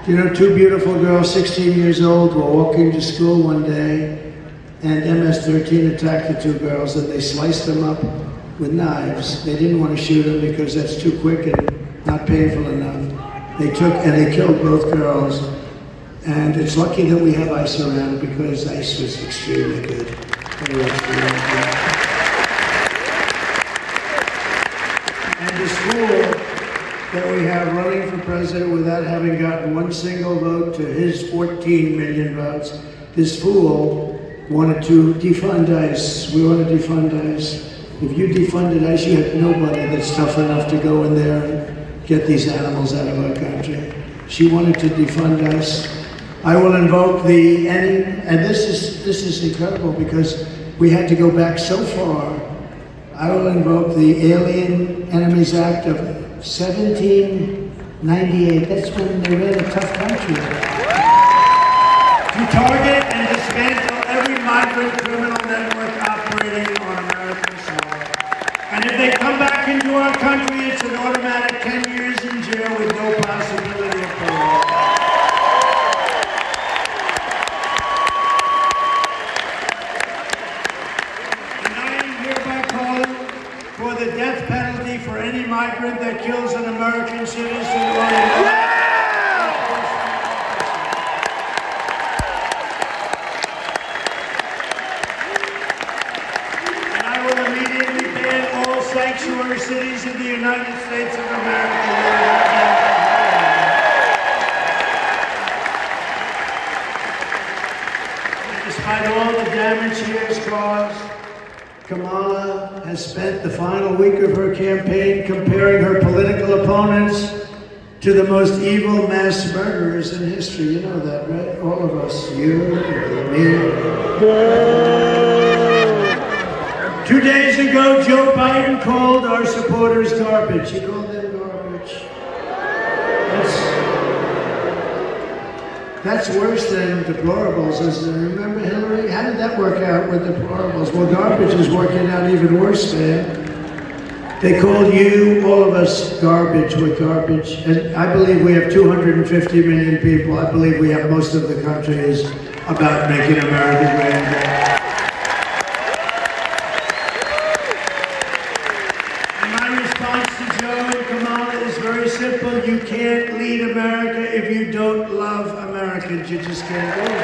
You know, two beautiful girls, 16 years old, were walking to school one day, and MS-13 attacked the two girls, and they sliced them up with knives. They didn't want to shoot them because that's too quick and not painful enough. They took and they killed both girls. And it's lucky that we have ICE around because ICE was extremely good. They were extremely good. And the school that we have running for president without having gotten one single vote to his 14 million votes, this fool wanted to defund ICE. We want to defund ICE. If you defunded ICE, you have nobody that's tough enough to go in there and get these animals out of our country. She wanted to defund ICE. I will invoke and this is incredible because we had to go back so far. I will invoke the Alien Enemies Act of 1798. That's when they ran a tough country. To target and dismantle every migrant criminal network operating on American soil. And if they come back into our country, it's an automatic 10 years in jail with no possibility of parole. For the death penalty for any migrant that kills an American citizen or and I will immediately ban all sanctuary cities in the United States of America. Despite all the damage she has caused, Kamala has spent the final week of her campaign comparing her political opponents to the most evil mass murderers in history. You know that, right? All of us. You, me. 2 days ago, Joe Biden called our supporters garbage. He called them garbage. That's worse than deplorables, isn't it? Remember Hillary? How did that work out with deplorables? Well, garbage is working out even worse, man. They called you, all of us, garbage. We're garbage. And I believe we have 250 million people. I believe we have most of the country is about making America great again. And my response to simple. You can't lead America if you don't love Americans. You just can't do it.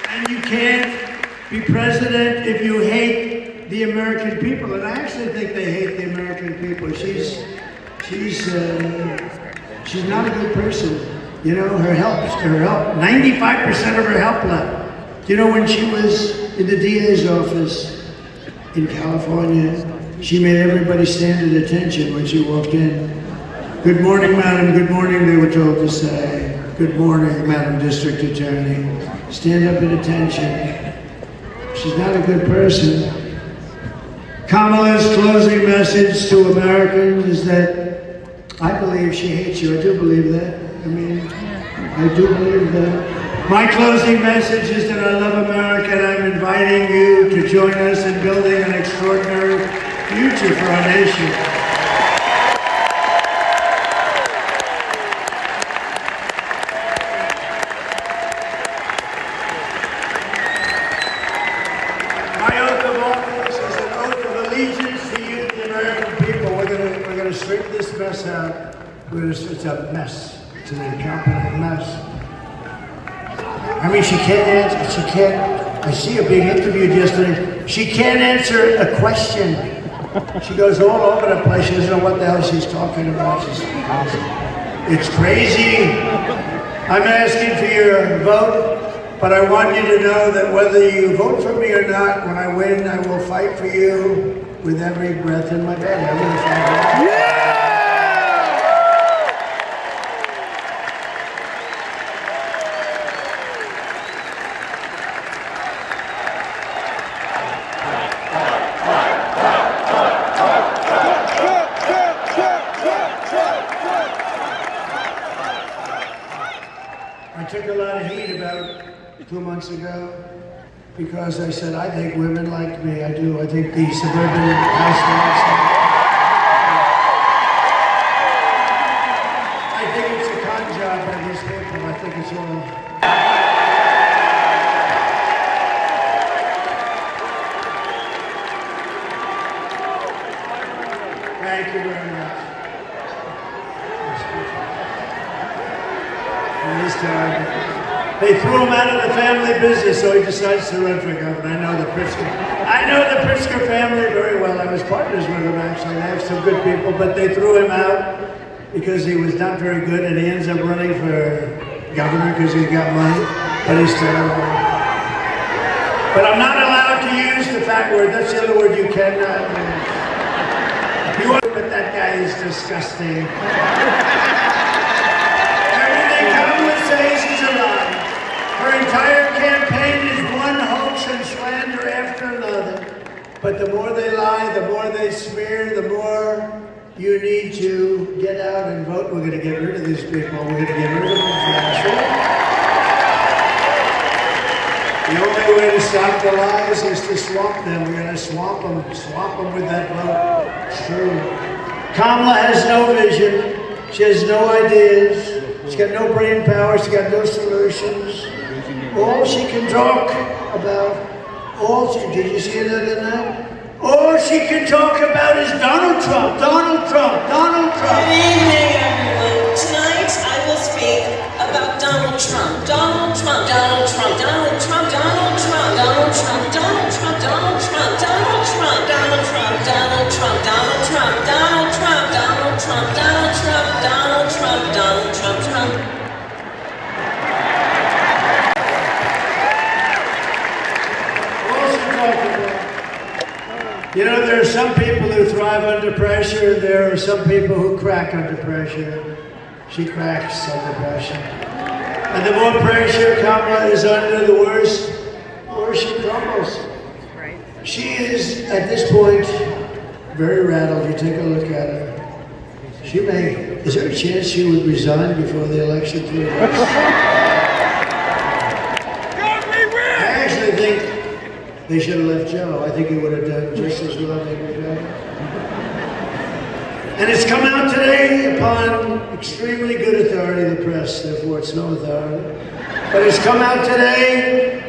And you can't be president if you hate the American people. And I actually think they hate the American people. She's not a good person. You know, her help, 95% of her help left. You know, when she was in the DA's office in California, she made everybody stand at attention when she walked in. Good morning, madam, good morning, they were told to say. Good morning, Madam District Attorney. Stand up at attention. She's not a good person. Kamala's closing message to Americans is that I believe she hates you. I do believe that. I mean, I do believe that. My closing message is that I love America and I'm inviting you to join us in building an extraordinary future for our nation. It's a mess. It's an incompetent mess. I mean, she can't answer, I see her being interviewed yesterday. She can't answer a question. She goes all over the place. She doesn't know what the hell she's talking about. It's crazy. I'm asking for your vote, but I want you to know that whether you vote for me or not, when I win, I will fight for you with every breath in my body. I will fight for you. Yeah! I took a lot of heat about 2 months ago because I said, I think women like me. I do. I think the suburban housewives. I think it's a con job by these people. I think it's all. Thank you very much. This time, they threw him out of the family business, so he decides to run for governor. I know the Pritzker family very well. I was partners with them, actually. They have some good people, but they threw him out because he was not very good, and he ends up running for governor because he's got money, but he's terrible. But I'm not allowed to use the fat word. That's the other word you cannot use. You want, but that guy is disgusting. Says is a lie. Her entire campaign is one hoax and slander after another. But the more they lie, the more they smear, the more you need to get out and vote. We're going to get rid of these people. We're going to get rid of them. The only way to stop the lies is to swamp them. We're going to swamp them with that vote. It's true. Kamala has no vision. She has no ideas. She's got no brain power, she's got no solutions. All she can talk about, did you see that in that? All she can talk about is Donald Trump, Donald Trump, Donald Trump. Good evening, everyone. Tonight I will speak about Donald Trump. Donald Trump, Donald Trump, Donald Trump, Donald Trump, Donald Trump, Donald Trump, Donald Trump, Donald Trump, Donald Trump, Donald Trump, Donald Trump, Donald Trump, Donald Trump, Donald Trump, Donald Trump, Donald Trump, Trump. You know, there are some people who thrive under pressure, and there are some people who crack under pressure. She cracks under pressure. And the more pressure Kamala is under, the worse she crumbles. She is, at this point, very rattled. You take a look at her. Is there a chance she would resign before the election took place? I actually think they should have left Joe. I think he would have done just as well, maybe better. And it's come out today upon extremely good authority, the press, therefore it's no authority. But it's come out today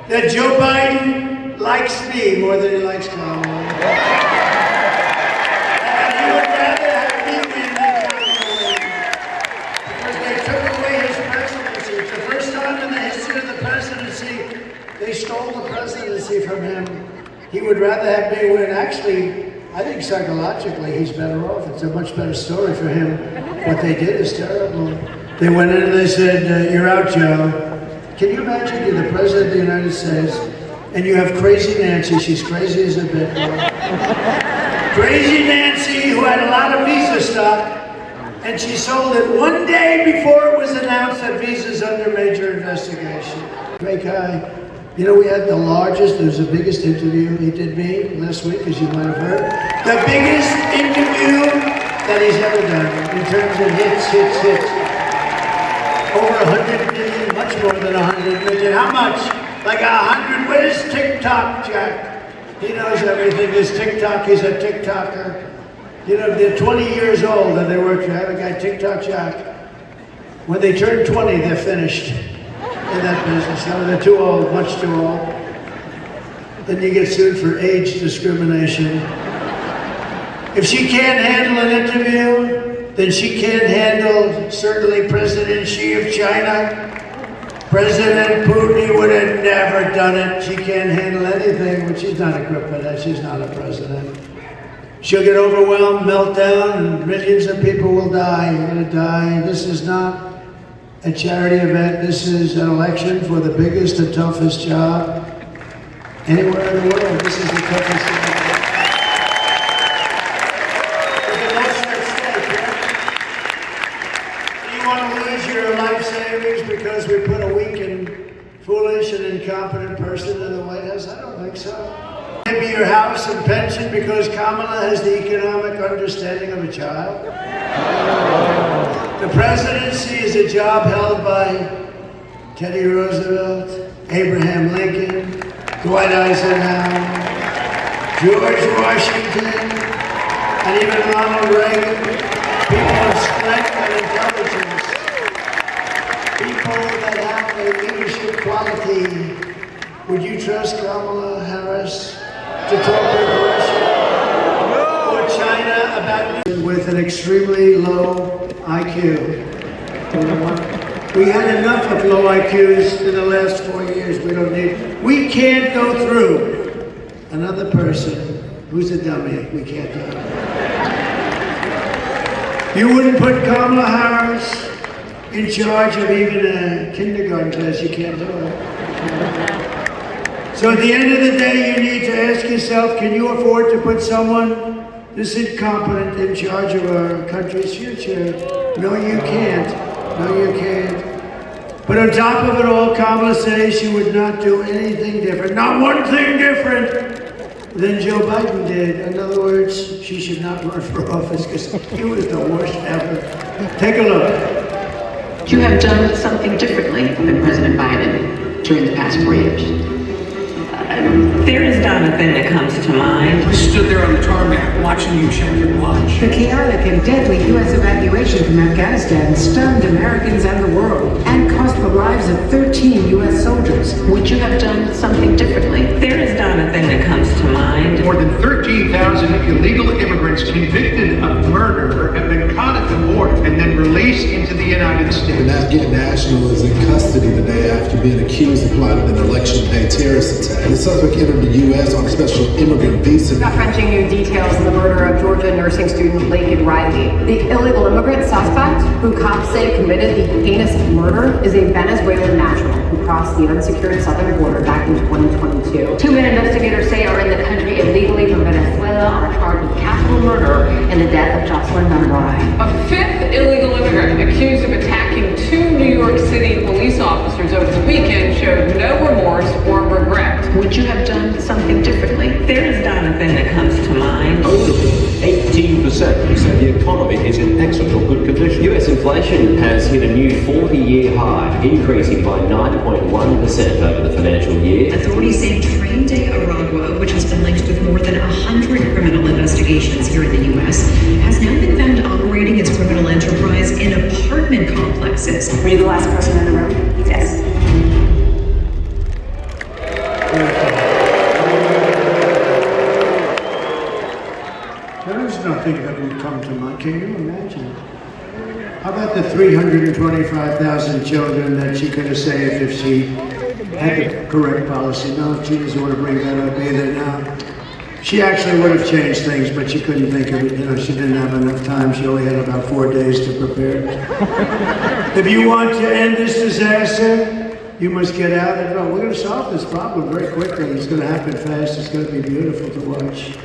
that Joe Biden likes me more than he likes Kamala. And he would rather have me win than Kamala win. Because they took away his presidency. It's the first time in the history of the presidency they stole the presidency from him. He would rather have me win. Actually, I think psychologically he's better off. It's a much better story for him. What they did is terrible. They went in and they said, you're out, Joe. Can you imagine you're the president of the United States and you have Crazy Nancy, she's crazy as a bit. Crazy Nancy, who had a lot of Visa stock, and she sold it one day before it was announced that Visa's under major investigation. Great guy. You know, we had the largest, it was the biggest interview he did me last week, as you might have heard. The biggest interview that he's ever done in terms of hits. Over 100 million, much more than 100 million. How much? Like 100. Where's TikTok, Jack? He knows everything. There's TikTok. He's a TikToker. You know, they're 20 years old and they work. I have a guy, TikTok Jack. When they turn 20, they're finished in that business. No, they're too old, much too old. Then you get sued for age discrimination. If she can't handle an interview, then she can't handle, certainly President Xi of China. President Putin would have never done it. She can't handle anything, but she's not equipped for that. She's not a president. She'll get overwhelmed, melt down, and millions of people will die. You're gonna die. This is not a charity event. This is an election for the biggest and toughest job anywhere in the world. This is the toughest job. Because we put a weak and foolish and incompetent person in the White House? I don't think so. Maybe your house and pension because Kamala has the economic understanding of a child. The presidency is a job held by Teddy Roosevelt, Abraham Lincoln, Dwight Eisenhower, George Washington, and even Ronald Reagan. People of strength and intelligence. People that have a leadership quality. Would you trust Kamala Harris to talk with Russia or China about with an extremely low IQ? We had enough of low IQs in the last 4 years. We don't need. We can't go through another person who's a dummy. We can't do it. You wouldn't put Kamala Harris in charge of even a kindergarten class. You can't do it. So at the end of the day, you need to ask yourself, can you afford to put someone this incompetent in charge of our country's future? No, you can't. No, you can't. But on top of it all, Kamala says she would not do anything different, not one thing different than Joe Biden did. In other words, she should not run for office because he was the worst ever. Take a look. You have done something differently than President Biden during the past 4 years. There is not a thing that comes to mind. I stood there on the tarmac watching you check your watch. The chaotic and deadly U.S. evacuation from Afghanistan stunned Americans and the world and cost the lives of 13 U.S. soldiers. Would you have done something differently? There is not a thing that comes to mind. More than 13,000 illegal immigrants convicted of murder have been caught at the border and then released into the United States. An Afghan national is in custody the day after being accused of plotting an election day terrorist attack. The suspect entered the U.S. on a special immigrant visa. Gut-wrenching new details in the murder of Georgia nursing student Laken Riley. The illegal immigrant suspect, who cops say committed the heinous murder, is a Venezuelan national who crossed the unsecured southern border back in 2022. 2 men investigators say are in the country illegally from Venezuela are charged with capital murder in the death of Jocelyn Nungaray. A fifth illegal immigrant accused of attacking 2 New York City police officers over the weekend showed no remorse or regret. Would you have done something differently? There is not a thing that comes to mind. 18% say the economy is in excellent or good condition. US inflation has hit a new 40-year high, increasing by 9.1% over the financial year. Authorities say Train Day Aragua, which has been linked with more than 100 criminal investigations here in the US, has now been found operating its criminal enterprise in apartment complexes. Were you the last person in the room? Yes. think that would come to mind. Can you imagine? How about the 325,000 children that she could have saved if she had the correct policy? No, she doesn't want to bring that up either now. She actually would have changed things, but she couldn't think of it. You know, she didn't have enough time. She only had about 4 days to prepare. If you want to end this disaster, you must get out and vote. We're going to solve this problem very quickly. It's going to happen fast. It's going to be beautiful to watch.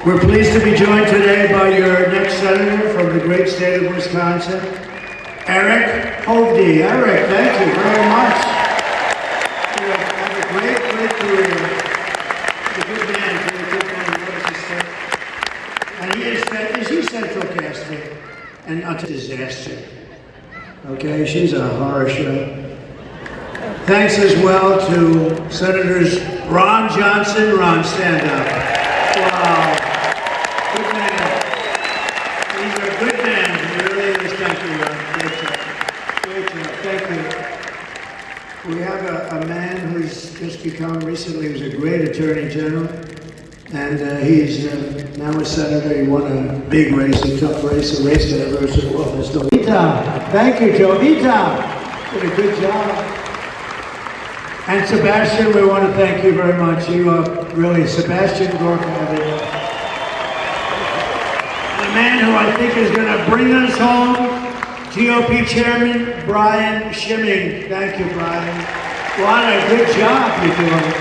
We're pleased to be joined today by your next senator from the great state of Wisconsin, Hovde. Eric, thank you very much. You have a great, great career. He's a good man. He's a good man. Loves his stuff. And is he central casting? And a disaster. Okay, she's a horror show. Thanks as well to Senators Ron Johnson. Ron, stand up. Wow. Good man. He's a good man. He really is. Thank you, Ron. Great job. Great job. Thank you. We have a man who's just become recently, he was a great attorney general. And he's now a senator. He won a big race, a tough race, a race that ever said, well, there's no. Thank you, Joe. Did a good job. And Sebastian, we want to thank you very much. You are really Sebastian Gorka, everyone. And a man who I think is going to bring us home, GOP Chairman Brian Schimming. Thank you, Brian. What a good job you're doing.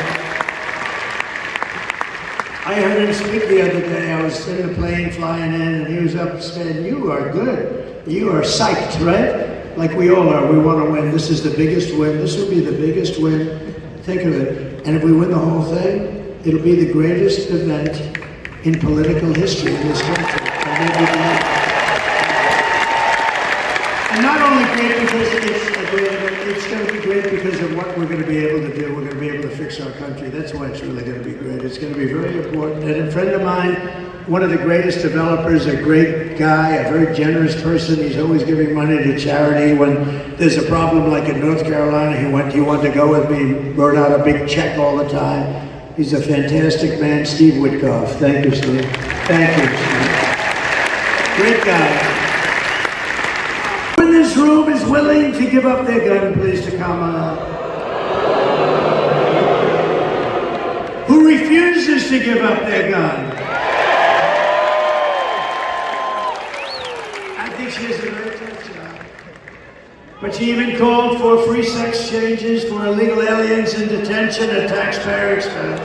I heard him speak the other day. I was in the plane flying in, and he was up saying, you are good. You are psyched, right? Like we all are. We want to win. This is the biggest win. This will be the biggest win. Think of it. And if we win the whole thing, it'll be the greatest event in political history in this country. And not only great because it's a great event, it's going to be great because of what we're going to be able to do. We're going to be able to fix our country. That's why it's really going to be great. It's going to be very important. And a friend of mine, one of the greatest developers, a great guy, a very generous person. He's always giving money to charity. When there's a problem like in North Carolina, he wanted to go with me, wrote out a big check all the time. He's a fantastic man, Steve Witkoff. Thank you, Steve. Thank you, Steve. Great guy. Who in this room is willing to give up their gun, please, to Kamala? Who refuses to give up their gun? She has a very tough job. But she even called for free sex changes for illegal aliens in detention at taxpayer expense.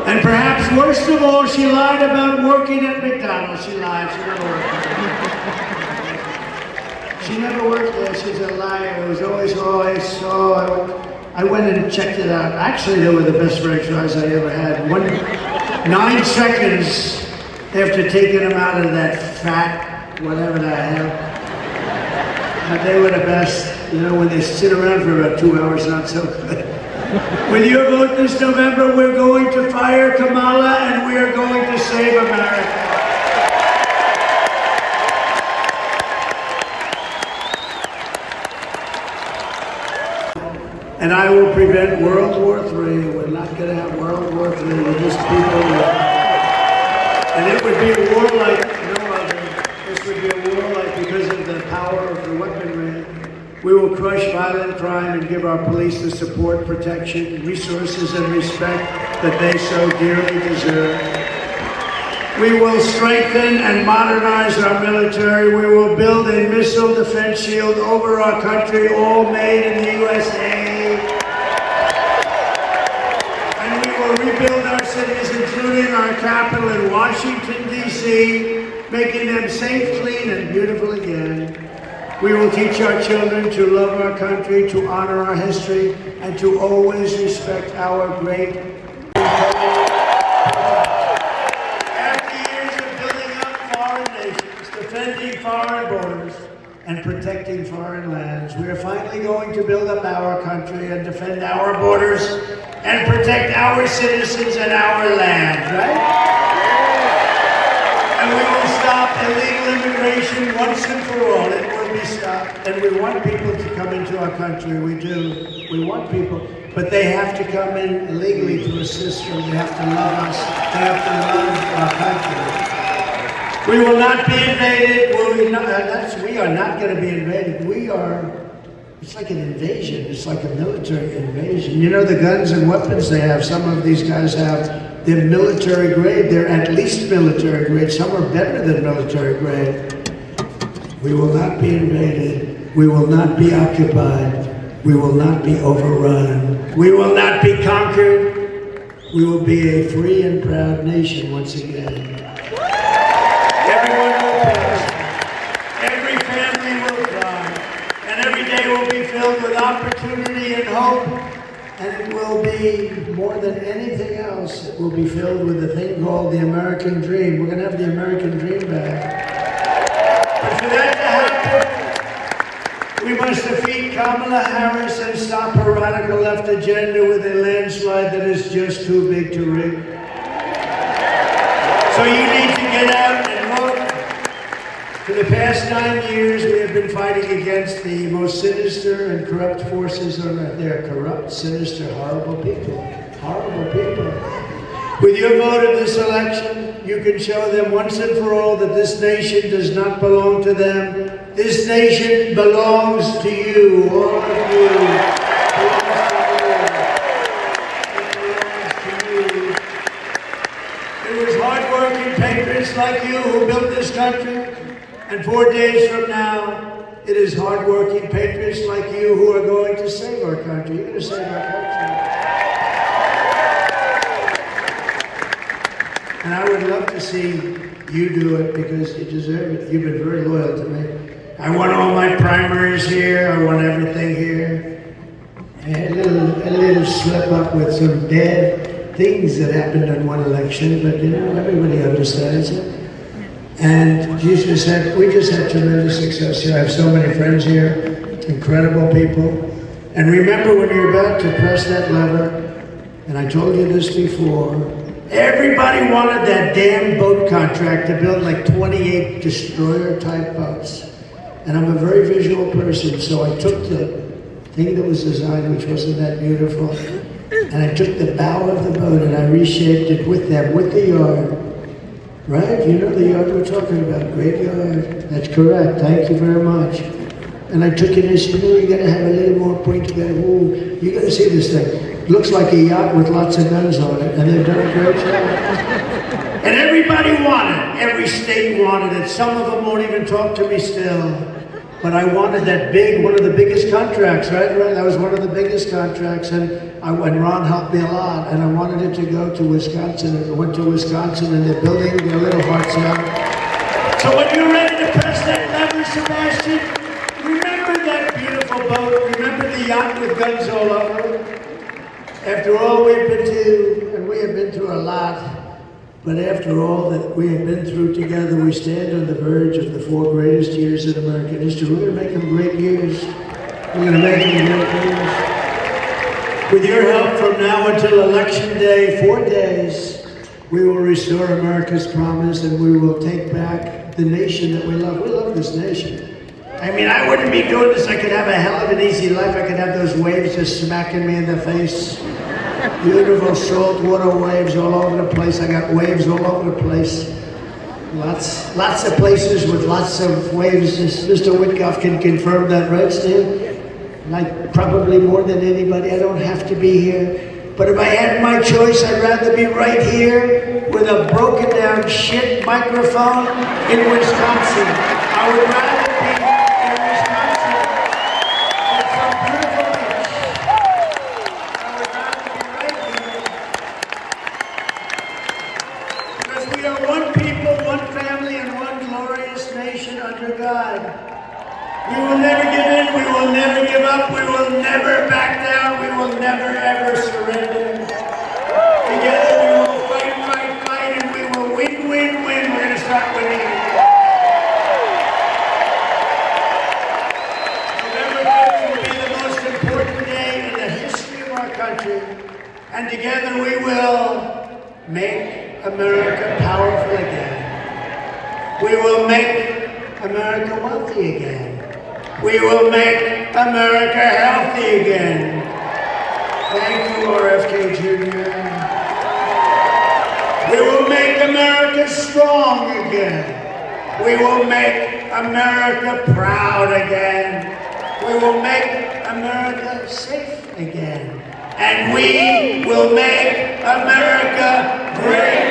And perhaps worst of all, she lied about working at McDonald's. She lied. She never worked there. She's a liar. It was always, I went and checked it out. Actually, they were the best french fries I ever had. 9 seconds after taking them out of that fat, whatever the hell. But they were the best. You know, when they sit around for about 2 hours, not so good. With your vote this November, we're going to fire Kamala and we are going to save America. And I will prevent World War III. We're not going to have World War III with these people. And it would be a war like no other. This would be a war like because of the power of the weaponry. We will crush violent crime and give our police the support, protection, resources, and respect that they so dearly deserve. We will strengthen and modernize our military. We will build a missile defense shield over our country, all made in the USA. Rebuild our cities, including our capital in Washington, D.C., making them safe, clean, and beautiful again. We will teach our children to love our country, to honor our history, and to always respect our great. After years of building up foreign nations, defending foreign borders, and protecting foreign lands, we are finally going to build up our country and defend our borders and protect our citizens and our land, right? And we will stop illegal immigration once and for all. It will be stopped, and we want people to come into our country. We do. We want people, but they have to come in legally through a system. They have to love us. They have to love our country. We will not be invaded. We are not going to be invaded. It's like an invasion. It's like a military invasion. You know the guns and weapons they have. Some of these guys have. They're military grade. They're at least military grade. Some are better than military grade. We will not be invaded. We will not be occupied. We will not be overrun. We will not be conquered. We will be a free and proud nation once again. Everyone will prosper. Every family will thrive. And every day will be filled with opportunity and hope. And it will be, more than anything else, it will be filled with a thing called the American dream. We're going to have the American dream back. But for that to happen, we must defeat Kamala Harris and stop her radical left agenda with a landslide that is just too big to rig. So you need to get out and vote. For the past 9 years, we have been fighting against the most sinister and corrupt forces on earth. They are corrupt, sinister, horrible people. Horrible people. With your vote in this election, you can show them once and for all that this nation does not belong to them. This nation belongs to you, all of you. It was hard-working patriots like you who built this country. And 4 days from now, it is hard-working patriots like you who are going to save our country. You're going to save our country. And I would love to see you do it because you deserve it. You've been very loyal to me. I want all my primaries here. I want everything here. I had a little slip up with some bad things that happened in one election, but you know, everybody understands it. And we just had tremendous success here. I have so many friends here, incredible people. And remember when you're about to press that lever, and I told you this before, everybody wanted that damn boat contract to build like 28 destroyer-type boats. And I'm a very visual person, so I took the thing that was designed, which wasn't that beautiful, and I took the bow of the boat and I reshaped it with them, with the yard. Right? You know the yard we're talking about, great yard. That's correct, thank you very much. And I took it and I said, oh, you gotta have a little more point, you gotta see this thing. It looks like a yacht with lots of guns on it, and they've done a great job. And everybody wanted, every state wanted it. Some of them won't even talk to me still. But I wanted that big, one of the biggest contracts, right? That was one of the biggest contracts, and Ron helped me a lot, and I wanted it to go to Wisconsin, and I went to Wisconsin, and they're building their little hearts out. So when you're ready to press that lever, Sebastian, remember that beautiful boat, remember the yacht with guns all over it? After all we've been through, and we have been through a lot, but after all that we have been through together, we stand on the verge of the 4 greatest years in American history. We're going to make them great years. We're going to make them great years. With your help from now until Election Day, 4 days, we will restore America's promise and we will take back the nation that we love. We love this nation. I mean, I wouldn't be doing this. I could have a hell of an easy life. I could have those waves just smacking me in the face. Beautiful salt water waves all over the place. I got waves all over the place. Lots of places with lots of waves. Mr. Witkoff can confirm that, right, Steve? Like probably more than anybody. I don't have to be here. But if I had my choice, I'd rather be right here with a broken down shit microphone in Wisconsin. I would rather be in Wisconsin with some beautiful beach. I would rather be right here. Because we are one people, one family, and one glorious nation under God. We will never give in, we will never give up, we will never back down, we will never ever surrender. Together we will fight, and we will win. We're going to start winning. November 5th will be the most important day in the history of our country, and together we will make America powerful again. We will make America wealthy again. We will make America healthy again. Thank you, RFK Jr. We will make America strong again. We will make America proud again. We will make America safe again. And we will make America great